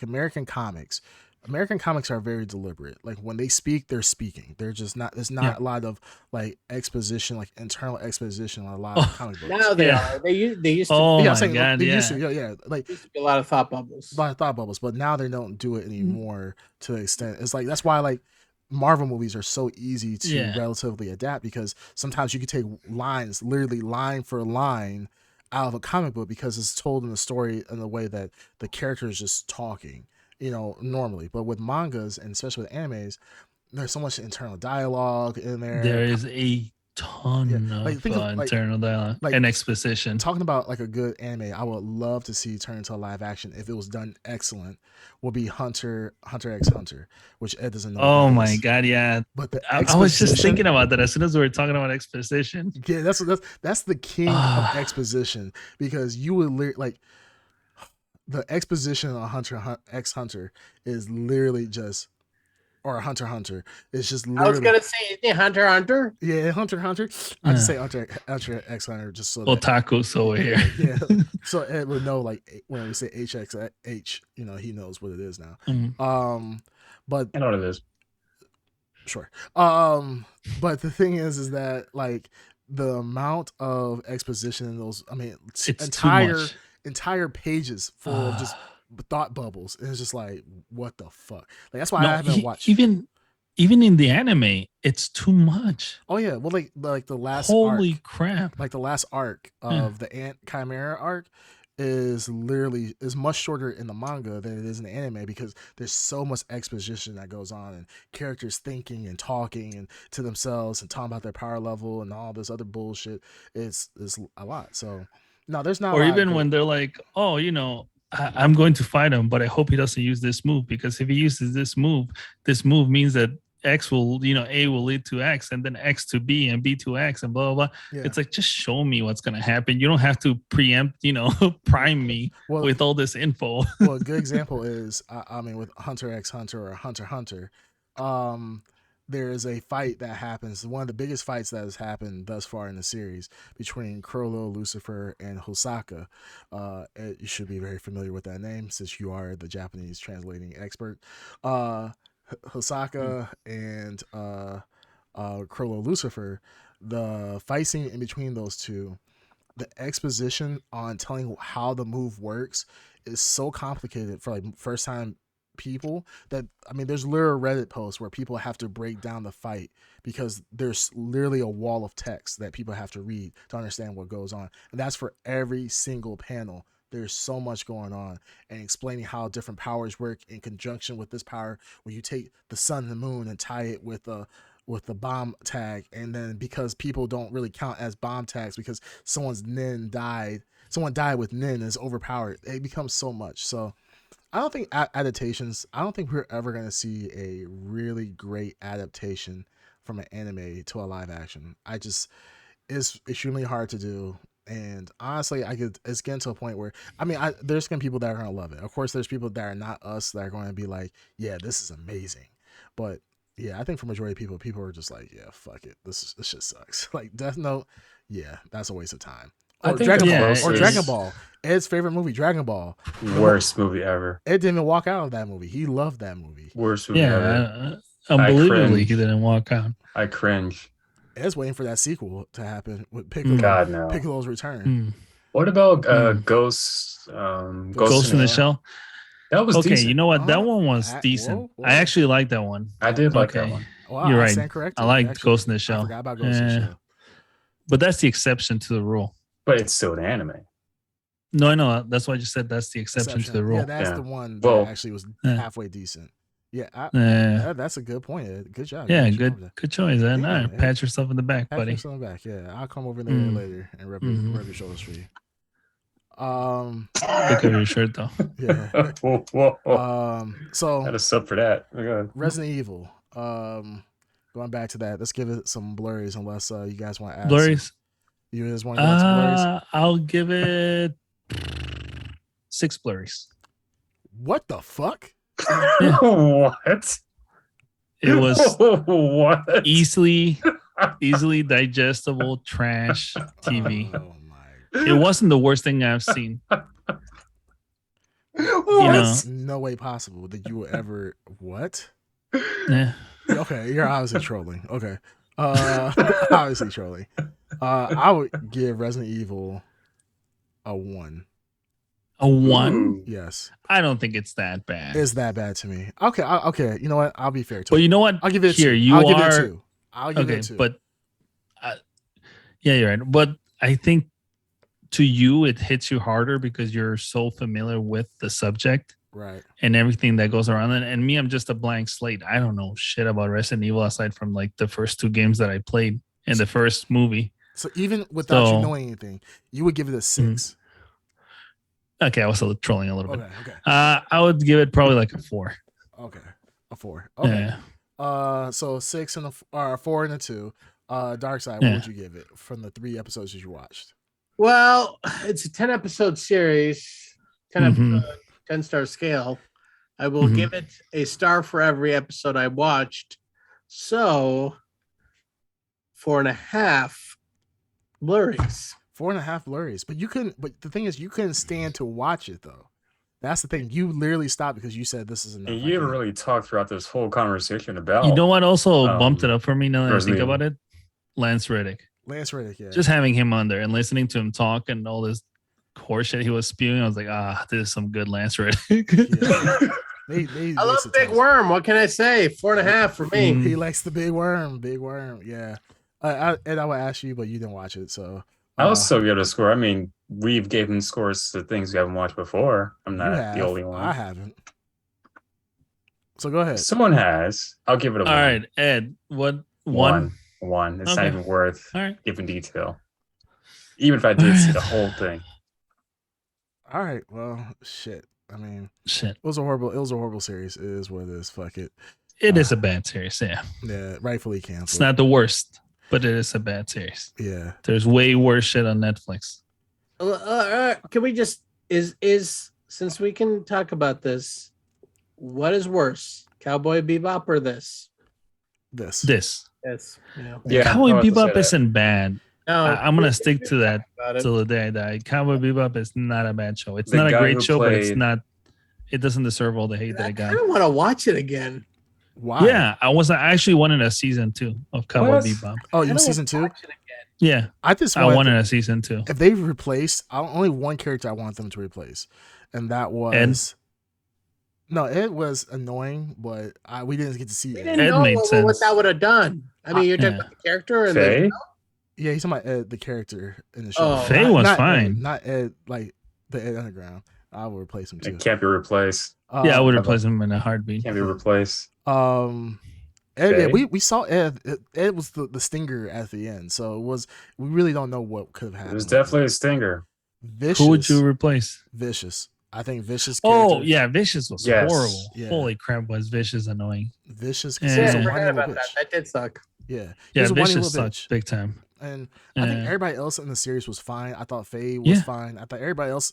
American comics, American comics are very deliberate. Like when they speak, they're speaking. They're just not. There's not Yeah. a lot of like exposition, like internal exposition on a lot Oh, of comic books. Now they Yeah. are. They used to. Oh Yeah, I'm my saying god, they yeah. used to. Yeah, like Used to be a lot of thought bubbles. a lot of thought bubbles, but now they don't do it anymore to the extent. It's like that's why like Marvel movies are so easy to Yeah. relatively adapt because sometimes you can take lines, literally line for line, out of a comic book because it's told in the story in the way that the character is just talking, normally. But with mangas and especially with animes, there's so much internal dialogue in there. There is a ton Yeah, like, of think of, like- internal dialogue like, and exposition. Talking about like a good anime, I would love to see turn into a live action if it was done excellent. Would be Hunter x Hunter, which Ed doesn't know. what Oh that my is. god, yeah. But the I was just exposition- thinking about that as soon as we were talking about exposition. Yeah, that's the king of exposition because you would like the exposition on Hunter x Hunter is literally just, or Hunter x Hunter is just literally. I was gonna say, isn't it Hunter x Hunter? Yeah, Hunter x Hunter. I just say Hunter x Hunter just so that, Otaku's over here. yeah, so Ed would know like when we say HXH, he knows what it is now. Mhm. But I know what it is. sure. But the thing is that like the amount of exposition in those, I mean, It's too entire much. entire pages full of just thought bubbles. And it's just like, what the fuck? Like that's why No, I haven't watched. even in the anime, it's too much. Oh yeah, well like the last Holy arc, crap. like the last arc of the Ant Chimera arc is much shorter in the manga than it is in the anime because there's so much exposition that goes on and characters thinking and talking and to themselves and talking about their power level and all this other bullshit. It's a lot. So no, there's not. Or a lot even good- when they're like, oh, I'm going to fight him, but I hope he doesn't use this move because if he uses this move means that X will, A will lead to X and then X to B and B to X and blah, blah, blah. Yeah. It's like, just show me what's going to happen. You don't have to preempt, prime me Well- with all this info. Well, a good example is, I mean, with Hunter x Hunter or Hunter x Hunter, there is a fight that happens. One of the biggest fights that has happened thus far in the series between Crollo, Lucifer, and Hosaka. You should be very familiar with that name since you are the Japanese translating expert. Hosaka and Crollo, Lucifer. The fight scene in between those two, the exposition on telling how the move works is so complicated for like first time people that, I mean, there's literal Reddit posts where people have to break down the fight because there's literally a wall of text that people have to read to understand what goes on, and that's for every single panel. There's so much going on and explaining how different powers work in conjunction with this power when you take the sun and the moon and tie it with the bomb tag, and then because people don't really count as bomb tags because someone died with Nin is overpowered, it becomes so much. So I don't think adaptations, I don't think we're ever going to see a really great adaptation from an anime to a live action. It's extremely hard to do. And honestly, it's getting to a point where, I mean, there's going to be people that are going to love it. Of course, there's people that are not us that are going to be like, yeah, this is amazing. But yeah, I think for majority of people are just like, yeah, fuck it. This shit sucks. Like Death Note, yeah, that's a waste of time. I Or think Dragon the Ball. Or closest- Dragon Ball. Ed's favorite movie, Dragon Ball. Worst movie ever. Ed didn't even walk out of that movie. He loved that movie. Worst movie ever. Yeah, unbelievably, cringe. he didn't walk out. I cringe. Ed's waiting for that sequel to happen with Piccolo. God no. Piccolo's return. Hmm. What about Mm. Ghost? Ghost in the Shell. That was Okay, decent. you know what? That one was Whoa, decent. whoa. I actually like that one. I did like that Okay. one. Wow, You're I right. stand corrected. I like Actually, Ghost in the I Shell. forgot about Ghost in the Yeah. Shell. But that's the exception to the rule. But it's still an anime. No, I know. That's why I just said that's the exception to the rule. Yeah, that's Yeah. the one that Well, actually was Yeah. halfway decent. Yeah, that's a good point. Ed. Good job. Yeah, You good choice. Yeah, All right, yeah. pat yourself in the back, Pat buddy. yourself on the back. Yeah, I'll come over there Mm. later and rub Mhm. your shoulders for you. Pick up your shirt though. Yeah. whoa, whoa, whoa. Had So a sub for that. Oh, God. Resident Evil. Going back to that, let's give it some blurries unless you guys want to add. Blurries. You guys want to add some blurries? I'll give it 6 blurries. What the fuck? What? It was what? easily digestible trash TV. Oh my. It wasn't the worst thing I've seen. What? know. No way possible that you will ever What? Yeah. Okay, you're obviously trolling. Okay. Obviously trolling. I would give Resident Evil a 1. A 1? Ooh. Yes. I don't think it's that bad. It's that bad to me. Okay, okay. You know what? I'll be fair to But it. you know what? I'll give it a Here, 2. you I'll give it a are 2. I'll give it okay, a 2. but yeah, you're right. But I think to you it hits you harder because you're so familiar with the subject right. and everything that goes around it. And me, I'm just a blank slate. I don't know shit about Resident Evil aside from like the first 2 games that I played in the first movie. So even without you So- knowing anything, you would give it a 6. Okay, I was trolling a little bit. Okay. I would give it probably like a 4. Okay. A 4. Okay. Yeah. So 6 and a 4 and a 2. Dark Side, Yeah. what would you give it from the 3 episodes that you watched? Well, it's a 10 episode series, 10 Mhm. episode, 10-star scale. I will Mhm. give it a star for every episode I watched. So 4.5 blurries. 4.5 blurries. But you couldn't. But the thing is, you couldn't stand to watch it though. That's the thing. You literally stopped because you said this is enough. And I you haven't can't. really talked throughout this whole conversation about. You know what also bumped it Um, up for me now that I Resident think Evil. about it? Lance Reddick. Lance Reddick. Yeah. Just having him on there and listening to him talk and all this horseshit he was spewing, I was like, this is some good Lance Reddick. Yeah. They I love wasted Big time. Worm. What can I say? 4.5 for me. Mm. He likes the big worm. Big worm. Yeah. And I would ask you, but you didn't watch it, so. I also give it a score. I mean, we've given scores to things we haven't watched before. I'm You not have. the only one. I haven't. So go ahead. Someone has. I'll give it a All 1. right, Ed, what? One. One? It's not Okay. even worth All right. giving detail. Even if I did see the whole thing. All right. Well, shit. I mean, Shit. it was a horrible series. It is what it is. Fuck it. It is a bad series, yeah. Yeah, rightfully canceled. It's not the worst, but it is a bad series. Yeah. There's way worse shit on Netflix. Can we just is since we can talk about this, what is worse, Cowboy Bebop or this? This. Yes. Yeah. Yeah. Cowboy I was to say Bebop that. isn't bad. No, I'm gonna stick to that about it. till the day I die. Cowboy Bebop is not a bad show. It's The not a guy great who show, but it's played- not. It doesn't deserve all the hate that I it got. kind of want to watch it again. Why? Yeah, I actually wanted a season 2 of Cowboy What? Bebop. Oh, I you don't season 2? watch it again. Yeah, I just I wanted wanted a season 2. if they replaced only one character I want them to replace, and that was no, it was annoying, but we didn't get to see We it. didn't Ed know made what sense. that would have done. I mean, you're talking Yeah. about the character and Faye? Yeah, he's talking about Ed, the character in the show. Oh. Faye was not fine. Ed, not Ed, like the Ed Underground. I will replace him too. It can't be replaced. Yeah, I would Um, replace him in a heartbeat. Can't be replaced. Ed, yeah, Faye? we saw Ed. Ed was the stinger at the end, so it was. We really don't know what could have happened. It was definitely a stinger. Vicious. Who would you replace? Vicious. I think Vicious. Oh Character, yeah, Vicious was Yes. horrible. Yeah. Holy crap, was Vicious annoying? Vicious. Yeah. He was a Yeah, forgot whiny about little that. bitch. That did suck. Yeah, he Yeah, was a whiny Vicious little sucked bitch. big time. And I think Yeah. everybody else in the series was fine. I thought Faye was Yeah. fine. I thought everybody else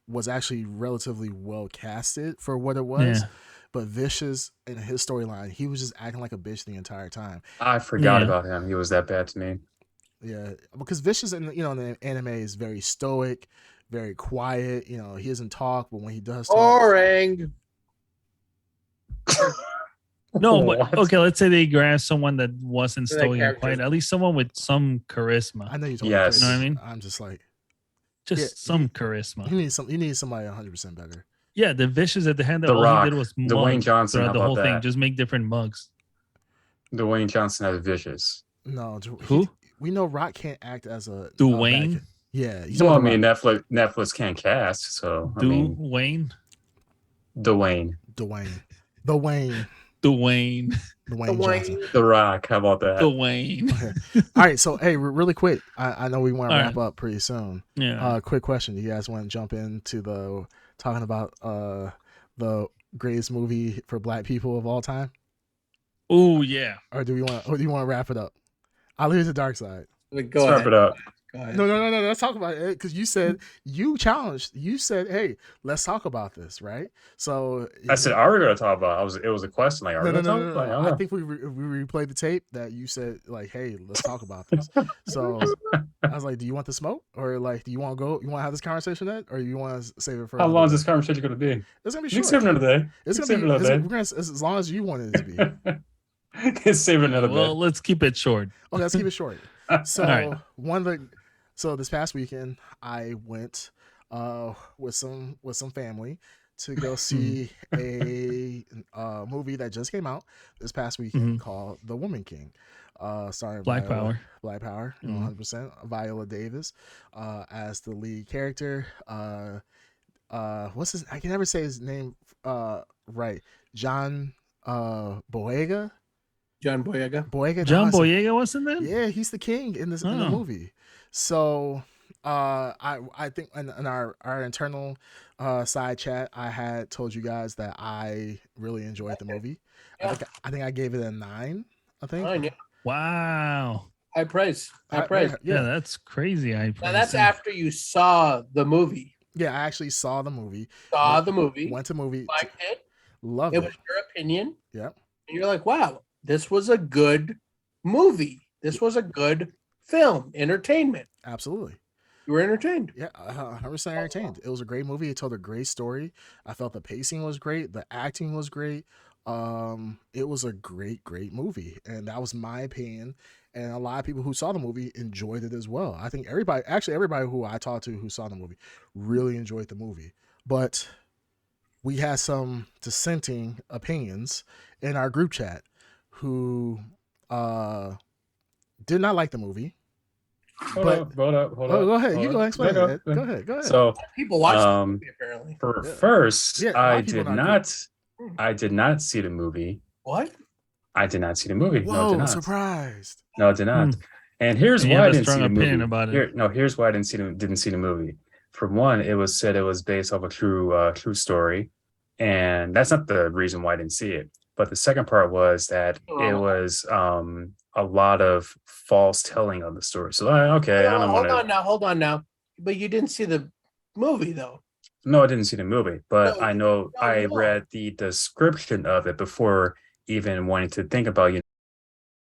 was actually relatively well casted for what it was. Yeah. But Vicious in his storyline, he was just acting like a bitch the entire time. I forgot Yeah. about him. He was that bad to me. Yeah, because Vicious in the anime is very stoic, very quiet. You know, he doesn't talk, but when he does talk, Boring. No, but What? okay, let's say they grabbed someone that wasn't Like stoic and characters. quiet, at least someone with some I charisma. know you're talking. Yes. About You know what I mean? I'm just like, Just Yeah, some charisma. you need somebody 100% better. Yeah, the Vicious at the hand that The all Rock, he did was Dwayne mug Johnson, throughout how the whole about thing. that? Just make different mugs. Dwayne Johnson has Vicious. No, Who? we know Rock can't act as a Dwayne? yeah, he's Well, I talking mean, about Netflix can't cast, so I mean, Dwayne? Dwayne, Dwayne Dwayne. Johnson. The Rock. How about that? Dwayne. Okay. All right, so hey, really quick, I know we want to All wrap up pretty soon. Yeah. Quick question: do you guys want to jump into the talking about the greatest movie for Black people of all time, Oh yeah. or do you want to wrap it up? I'll leave it to Dark Side. Go Let's wrap ahead. it up. Go ahead. No. Let's talk about it because you said you challenged. You said, "Hey, let's talk about this." Right? So I said, "Are we going to talk about?" It was a question. Like, "Are we no, going to talk about?" It? I don't I know. think we replayed the tape that you said like, "Hey, let's talk about this." So I was like, "Do you want the smoke, or like, do you want to go? You want to have this conversation then, or you want to save it for How another long is day?" this conversation going to be? It's gonna be You can short. save it another day. It's You gonna can be save it we're another gonna, as long as you wanted it to be. day. Can save it another Well, day. let's keep it short. Okay, let's keep it short. So right. so this past weekend I went with some family to go see a movie that just came out this past weekend Mhm. called The Woman King. Starring Black Power. Black Power, Mhm. 100%. Viola Davis as the lead character. What's his? I can never say his name right. John Boyega. John Boyega. Boyega. John Boyega wasn't there? Yeah, he's the king in the Oh. movie. So I think in our internal side chat, I had told you guys that I really enjoyed the movie. Yeah. I think I gave it a 9. I think. Fine, yeah. Wow. High praise. High praise. Yeah, that's crazy. Now that's after you saw the movie. Yeah, I actually saw the movie. The movie. Went to movie. Liked it. Loved It it. was your opinion. Yeah. And you're like, wow, this was a good movie. This was a good film. Entertainment. Absolutely. You were entertained. Yeah, 100% entertained. It was a great movie. It told a great story. I felt the pacing was great. The acting was great. It was a great movie, and that was my opinion. And a lot of people who saw the movie enjoyed it as well. I think everybody who I talked to who saw the movie really enjoyed the movie. But we had some dissenting opinions in our group chat who did not like the movie. Hold up. Go ahead. You go explain it. Go ahead. So people watched the movie apparently. First, Yeah, I did not see the movie. What? I did not see the movie. Whoa, No, I did not. surprised. No, I did not. And here's And you why I have a didn't see strong the movie. opinion about it. Here's why I didn't see the movie. For one, it was said it was based off a true story, and that's not the reason why I didn't see it. But the second part was that it was a lot of false telling of the story. So okay, I don't want to. Hold on now. But you didn't see the movie though. No, I didn't see the movie, but No, I know I read the description of it before even wanting to think about